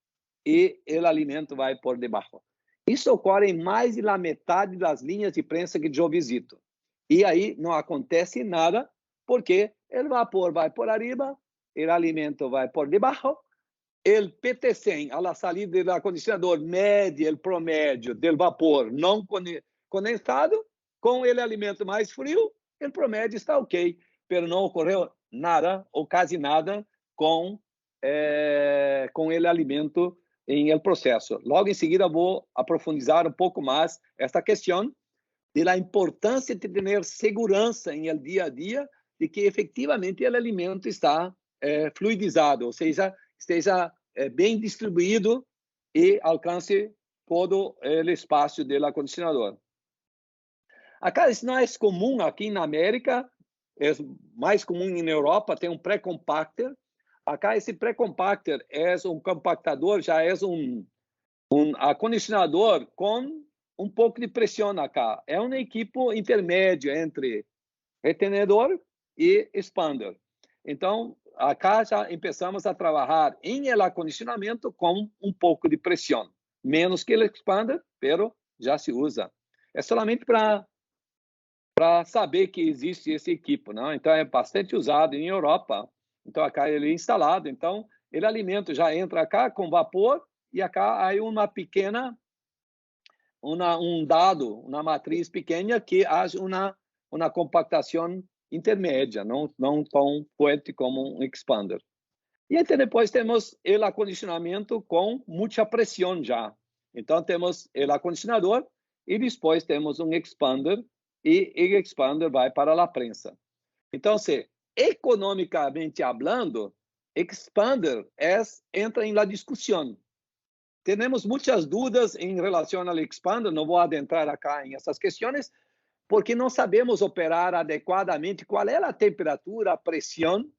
e o alimento vai por debaixo. Isso ocorre em mais da metade das linhas de prensa que eu visito. E aí não acontece nada, porque o vapor vai por arriba, o alimento vai por debaixo, o PT100, a saída do acondicionador, mede o promédio do vapor não condensado, com o alimento mais frio, o promédio está ok, mas não ocorreu nada, ou quase nada, com o alimento em el processo. Logo em seguida vou aprofundar um pouco mais esta questão da importância de ter segurança em el dia a dia de que efetivamente o alimento está fluidizado, ou seja, esteja bem distribuído e alcance todo o espaço do acondicionador. Acá isso não é comum aqui na América, é mais comum na Europa, tem um pré-compactor. Acá esse pré-compactor é um compactador, já é um acondicionador com um pouco de pressão acá. É um equipo intermédio entre retenedor e expander. Então, acá já começamos a trabalhar em el acondicionamento com um pouco de pressão. Menos que o expander, pero já se usa. É somente para saber que existe esse equipo, não? Então, é bastante usado em Europa. Então, acá ele é instalado. Então, ele alimento já entra acá com vapor e acá há uma pequena, uma matriz pequena que haja uma compactação intermédia, não tão forte como um expander. E aí depois temos o acondicionamento com muita pressão já. Então, temos o acondicionador e depois temos um expander e o expander vai para a prensa. Então, economicamente falando, expander entra em la discussão. Temos muitas dúvidas em relação ao expander, não vou adentrar acá em essas questões, porque não sabemos operar adequadamente qual é a temperatura, a pressão.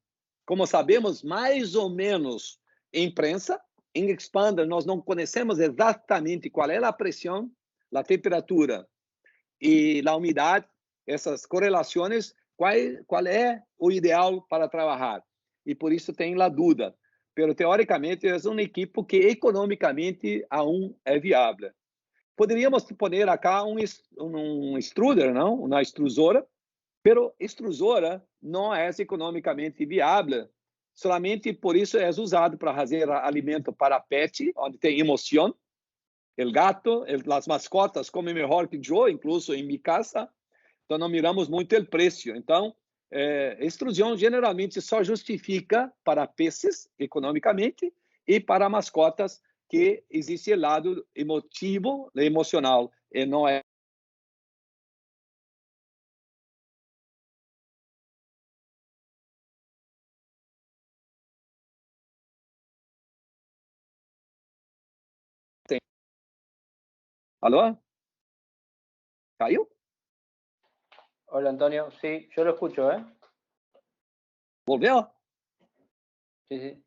Como sabemos, mais ou menos em prensa, em expander, nós não conhecemos exatamente qual é a pressão, a temperatura e a umidade, essas correlações, qual é o ideal para trabalhar. E por isso tem a dúvida. Pero, teoricamente, é um equipo que economicamente aún é viável. Poderíamos poner acá um extruder, não? Uma extrusora, pero extrusora não é economicamente viável. Solamente por isso é usado para fazer alimento para pet, onde tem emoção. O gato, as mascotas comem melhor que eu, incluso em minha casa. Então, não miramos muito o preço. Então, extrusão geralmente só justifica para peces, economicamente, e para mascotas, que existe o lado emotivo, emocional, e não é. ¿Aló? ¿Cayó? Hola, Antonio. Sí, yo lo escucho, ¿eh? ¿Volvió? Sí, sí.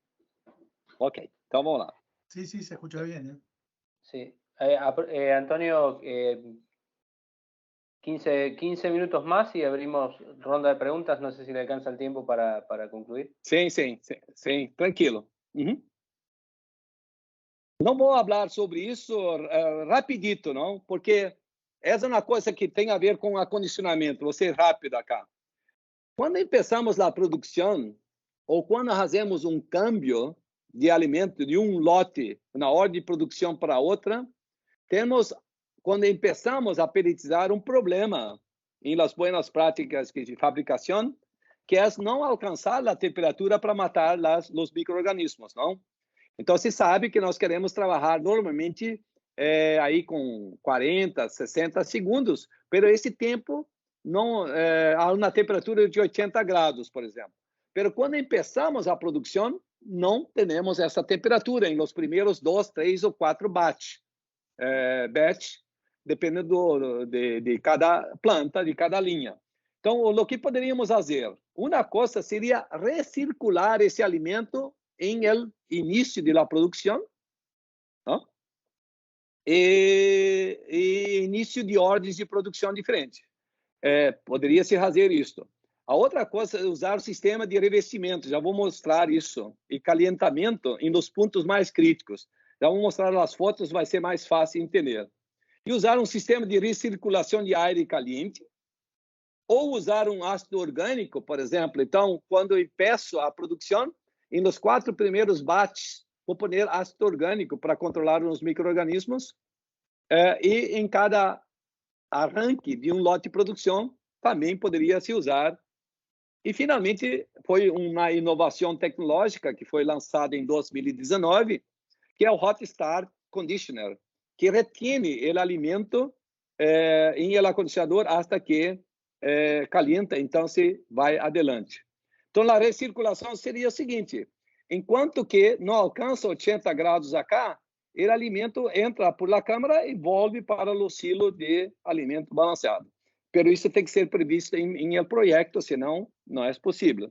Ok, então vamos lá. Sí, se escucha bien, ¿eh? Sí. Antonio, 15 minutos más y abrimos ronda de preguntas. No sé si le alcanza el tiempo para concluir. Sim, tranquilo. Não vou falar sobre isso rapidito, não, porque essa é uma coisa que tem a ver com acondicionamento. Vou ser rápido acá. Quando começamos a produção, ou quando fazemos um câmbio de alimento de um lote, na ordem de produção para outra, temos, quando começamos a pelletizar, um problema em las buenas práticas de fabricação, que é não alcançar a temperatura para matar os micro-organismos, não? Então, se sabe que nós queremos trabalhar normalmente aí com 40, 60 segundos, mas esse tempo não a uma temperatura de 80 graus, por exemplo. Mas quando começamos a produção, não temos essa temperatura em os primeiros 2, 3 ou 4 batch, dependendo de cada planta, de cada linha. Então, o que poderíamos fazer? Uma coisa seria recircular esse alimento em el início da produção, não? E início de ordens de produção diferentes. Poderia se fazer isso. A outra coisa é usar o sistema de revestimento. Já vou mostrar isso. E calentamento em nos pontos mais críticos. Já vou mostrar as fotos, vai ser mais fácil entender. E usar um sistema de recirculação de ar caliente. Ou usar um ácido orgânico, por exemplo. Então, quando eu peço a produção, em nos 4 primeiros batches, vou pôr ácido orgânico para controlar os micro-organismos. E em cada arranque de um lote de produção, também poderia se usar. E, finalmente, foi uma inovação tecnológica que foi lançada em 2019, que é o Hot Start Conditioner, que retém o alimento em el acondicionador até que calienta, então se vai adelante. Então, a recirculação seria o seguinte: enquanto que não alcança 80 graus acá, o alimento entra por la câmara e volve para o silo de alimento balanceado. Pero isso tem que ser previsto em el projeto, senão não é possível.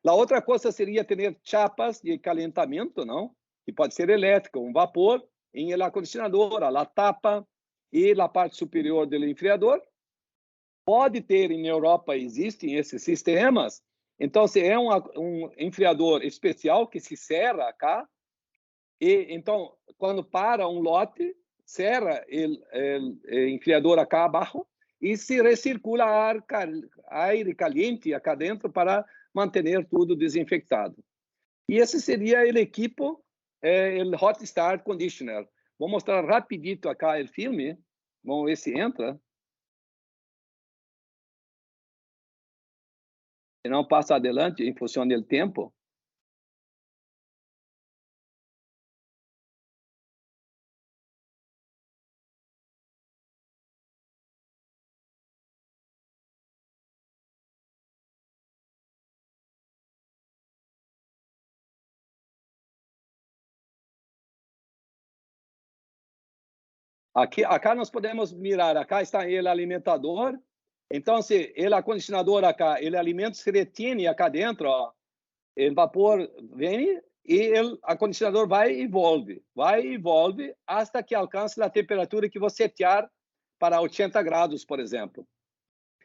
A outra coisa seria ter chapas de calentamento, não? Que pode ser elétrica, um vapor, em el acondicionador, a la tapa, e a parte superior do enfriador. Pode ter, em Europa existem esses sistemas, então se é um enfriador especial que se serra cá, e então quando para um lote, serra o enfriador acá abaixo e se recircula ar caliente acá dentro para manter tudo desinfectado. E esse seria o equipo, o Hot Start Conditioner. Vou mostrar rapidito acá o filme, vamos ver se entra. Se não passa adelante em função do tempo. Acá nós podemos mirar, acá está o alimentador. Então, se o acondicionador acá, o alimento se retém acá dentro, ó, o vapor vem e o acondicionador vai e volve, até que alcance a temperatura que você setear para 80 graus, por exemplo.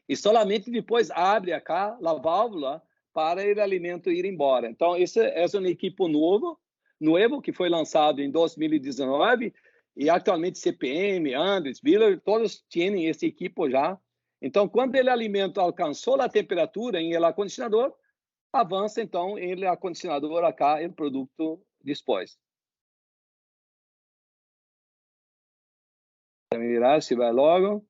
E solamente depois abre acá a válvula para o alimento ir embora. Então, esse é um equipo novo que foi lançado em 2019 e atualmente CPM, Andritz, Biller, todos têm esse equipo já. Então, quando o alimento alcançou a temperatura em el acondicionador, avança então ele acondicionador acá o produto depois. Vamos virar, se vai logo.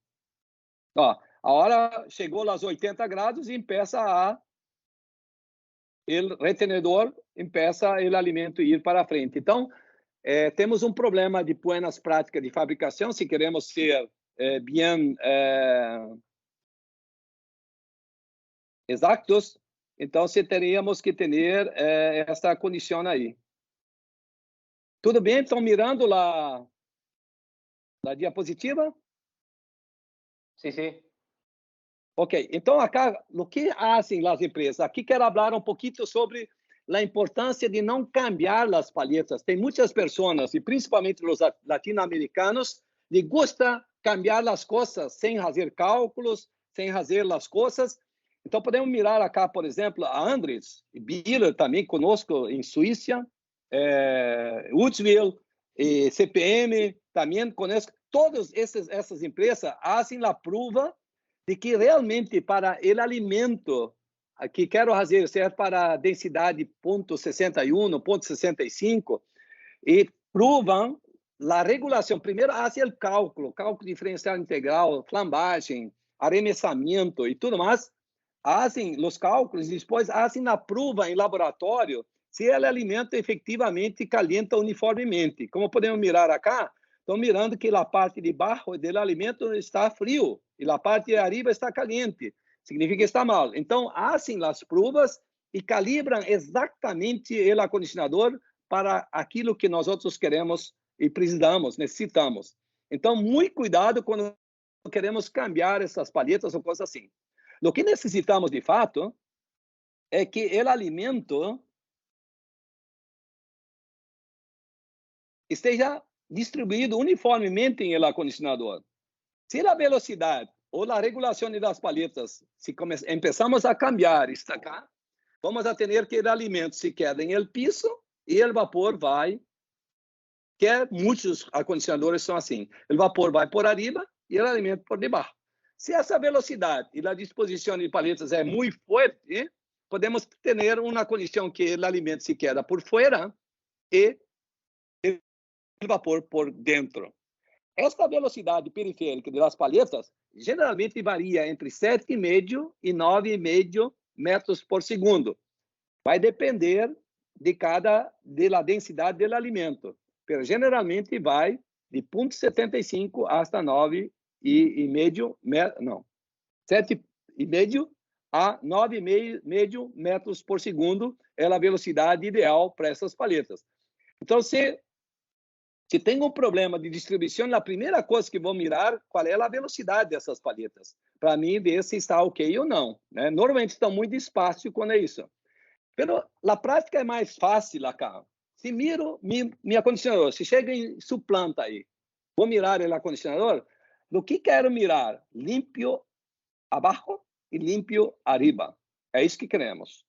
Ó, a hora chegou aos 80 graus e empieza o retenedor, empieza o alimento a ir para frente. Então, temos um problema de buenas práticas de fabricação, se queremos ser bem exatos. Então, teríamos que ter essa condição aí. Tudo bem? Estão mirando a diapositiva? Sim, sim. Ok. Então, acá, o que fazem as empresas? Aqui quero falar um pouquinho sobre a importância de não cambiar as palhetas. Tem muitas pessoas, e principalmente os latino-americanos, que gostam de cambiar as coisas sem fazer cálculos, sem fazer as coisas. Então, podemos mirar acá, por exemplo, a Andritz, Biller também conosco em Suíça, Woodsville, CPM também conosco. Todas essas empresas fazem a prova de que realmente para o alimento que quero fazer, certo, para a densidade 0,61, 0,65, e provam a regulação. Primeiro, fazem o cálculo diferencial integral, flambagem, arremessamento e tudo mais. Fazem os cálculos e depois fazem a prova em laboratório se o alimento efetivamente calienta uniformemente. Como podemos mirar acá, estão mirando que a parte de baixo do alimento está frio e a parte de arriba está caliente. Significa que está mal. Então, fazem as provas e calibram exatamente o acondicionador para aquilo que nós outros queremos e precisamos, necessitamos. Então, muito cuidado quando queremos cambiar essas palhetas ou coisas assim. O que necessitamos, de fato, é que o alimento esteja distribuído uniformemente em el acondicionador. Se a velocidade ou a regulação das palhetas, se começamos a cambiar, estacar, vamos a ter que o alimento se queda em el piso e o vapor vai, que muitos acondicionadores são assim, o vapor vai por arriba e o alimento por debaixo. Se essa velocidade e a disposição de palhetas é muito forte, podemos ter uma condição que o alimento se queda por fora e o vapor por dentro. Esta velocidade periférica das palhetas geralmente varia entre 7,5 e 9,5 metros por segundo. Vai depender da densidade do alimento. Mas geralmente vai de 0,75 até 9,5, não, 7,5 a 9,5 metros por segundo é a velocidade ideal para essas palhetas. Então, se tem um problema de distribuição, a primeira coisa que vou mirar qual é a velocidade dessas palhetas, para mim ver se está ok ou não. Né? Normalmente estão muito despacio quando é isso. Mas a prática é mais fácil acá. Se miro meu acondicionador, se chega em suplanta aí, vou mirar o acondicionador, Lo que quero mirar? Limpio abaixo e limpio arriba. É isso que queremos.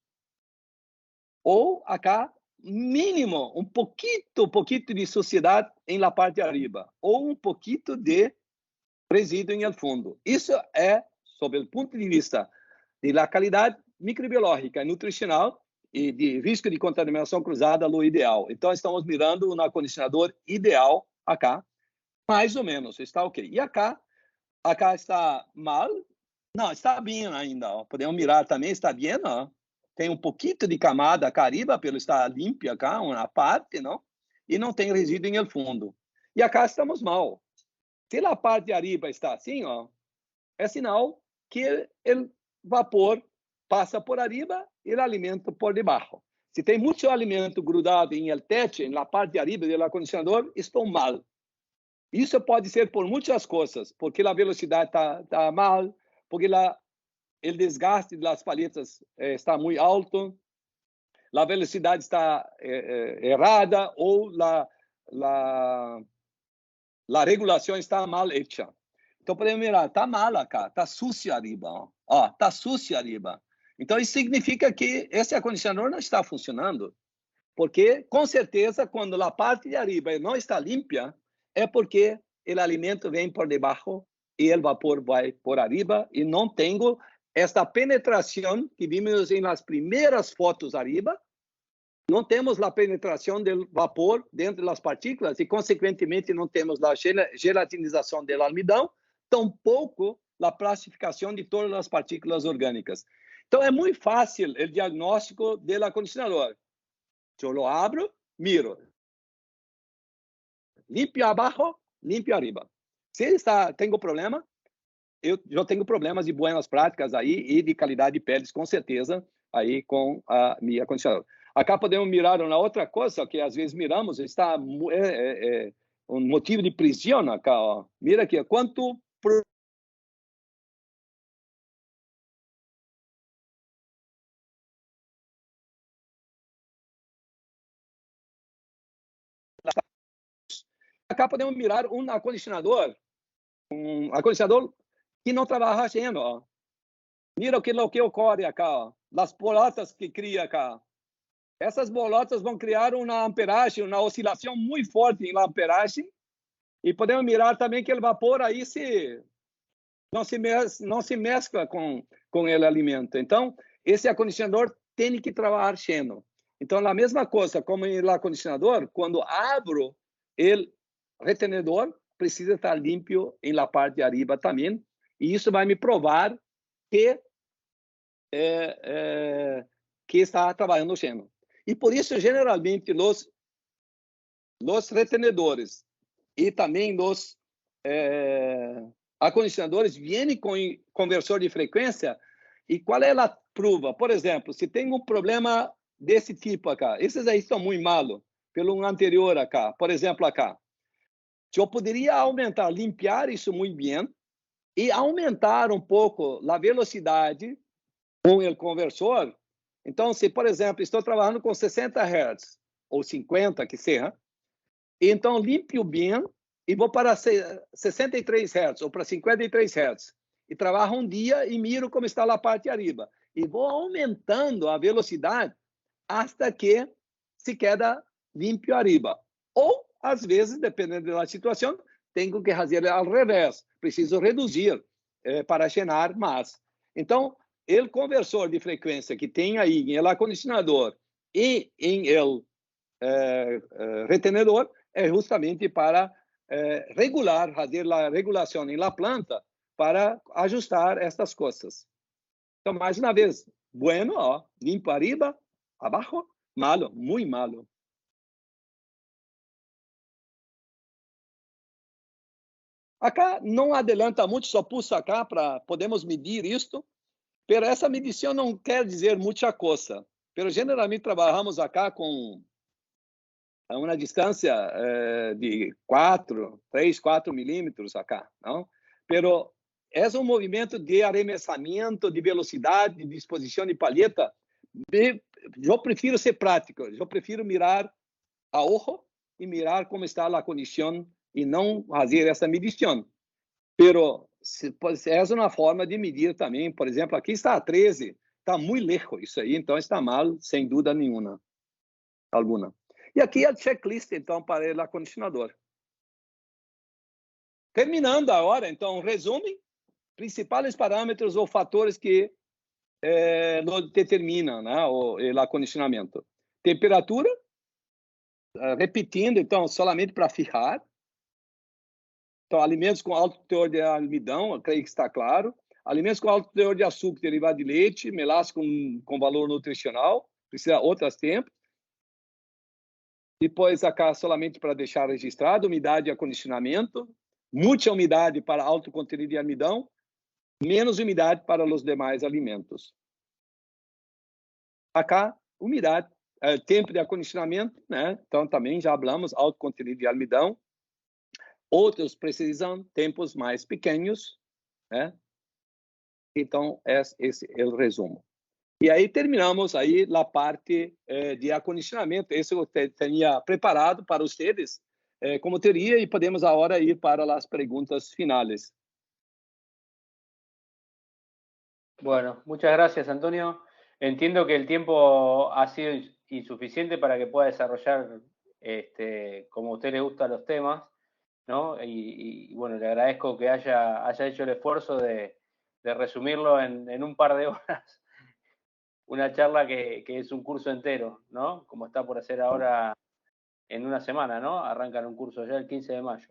Ou acá, mínimo, um pouquinho de suciedade em la parte de arriba. Ou um pouquinho de resíduo em el fundo. Isso é, sob o ponto de vista da qualidade microbiológica e nutricional e de risco de contaminação cruzada, o ideal. Então, estamos mirando um acondicionador ideal acá, mais ou menos, está ok. E acá está mal? Não, está bem ainda. Ó. Podemos mirar também, está bem, ó. Tem um pouquinho de camada acá arriba, pelo está limpa acá, uma parte, não? E não tem resíduo no fundo. E acá estamos mal. Se a parte de arriba está assim, ó, é sinal que o vapor passa por arriba e o alimento por debaixo. Se tem muito alimento grudado em el techo, na parte de arriba do acondicionador, estou mal. Isso pode ser por muitas coisas, porque a velocidade está mal, porque o desgaste das palhetas está muito alto, a velocidade está errada ou a regulação está mal hecha. Então, podemos mirar, está mal acá, está sucio arriba. Está sucio arriba. Então, isso significa que esse acondicionador não está funcionando. Porque, com certeza, quando a parte de arriba não está limpa, é porque o alimento vem por debaixo e o vapor vai por arriba e não tenho esta penetração que vimos nas primeiras fotos arriba. Não temos a penetração do vapor dentro das partículas e, consequentemente, não temos a gelatinização do almidão, tampouco a plastificação de todas as partículas orgânicas. Então, é muito fácil o diagnóstico do acondicionador. Eu lo abro, miro. Limpio abaixo, limpio arriba. Se tenho problema, eu tenho problemas de boas práticas aí e de qualidade de peles, com certeza, aí com a minha acondicionador. Acá podemos mirar uma outra coisa que às vezes miramos, está um motivo de prisão acá. Ó. Mira aqui, quanto acá podemos mirar um acondicionador que não trabalha sendo. Ó. Mira o que ocorre acá, ó. As bolotas que cria acá. Essas bolotas vão criar uma amperagem, uma oscilação muito forte na amperagem. E podemos mirar também que o vapor aí não se mescla com o alimento. Então, esse acondicionador tem que trabalhar cheio. Então, a mesma coisa como no acondicionador, quando abro o retenedor, precisa estar limpo na parte de arriba também. E isso vai me provar que está trabalhando cheio. E por isso, geralmente, os retenedores e também os acondicionadores vêm com conversor de frequência. E qual é a prova? Por exemplo, se tem um problema desse tipo acá, esses aí estão muito malos, pelo anterior acá. Por exemplo, acá. Eu poderia aumentar, limpar isso muito bem e aumentar um pouco a velocidade com o conversor. Então, se, por exemplo, estou trabalhando com 60 Hz ou 50, que seja, então limpio bem e vou para 63 Hz ou para 53 Hz. E trabalho um dia e miro como está a parte de arriba. E vou aumentando a velocidade até que se queda limpo arriba. Ou, às vezes, dependendo da situação, tenho que fazer ao revés. Preciso reduzir para chenar mais. Então, o conversor de frequência que tem aí em el acondicionador e em el retenedor é justamente para regular, fazer a regulação em la planta para ajustar estas coisas. Então, mais uma vez, bueno, ó, limpo arriba, abaixo, malo, muito malo. Acá não adelanta muito, só pulso acá para podemos medir isto. Pero essa medição não quer dizer muita coisa. Pero geralmente trabalhamos acá com uma distância de 3, 4 milímetros acá, não? Pero é um movimento de arremessamento, de velocidade, de disposição de palheta. Eu prefiro ser prático. Eu prefiro mirar a ojo e mirar como está a condição e não fazer essa medição. Pero essa é uma forma de medir também. Por exemplo, aqui está a 13, está muito lejos isso aí, então está mal, sem dúvida nenhuma, alguma. E aqui a checklist, então, para o acondicionador. Terminando agora, então, resume principais parâmetros ou fatores que determinam, né, o acondicionamento. Temperatura, repetindo, então, somente para fijar. Então, alimentos com alto teor de almidão, eu creio que está claro. Alimentos com alto teor de açúcar, derivado de leite, melaço com valor nutricional, precisa outros tempos. Depois, acá, solamente para deixar registrado, umidade e acondicionamento. Muita umidade para alto conteúdo de almidão, menos umidade para os demais alimentos. Acá, umidade, tempo de acondicionamento, né? Então, também já falamos, alto conteúdo de almidão. Outros precisam tempos mais pequenos, né? Então, esse é o resumo. E aí terminamos aí a parte de acondicionamento. Isso eu tinha preparado para vocês como teoria e podemos agora ir para as perguntas finais. Bueno, muchas gracias, Antonio. Entiendo que el tiempo ha sido insuficiente para que pueda desarrollar como a usted le gustan los temas, ¿no? Y bueno, le agradezco que haya hecho el esfuerzo de resumirlo en un par de horas. Una charla que es un curso entero, ¿no? Como está por hacer ahora en una semana, ¿no? Arrancan un curso ya el 15 de mayo.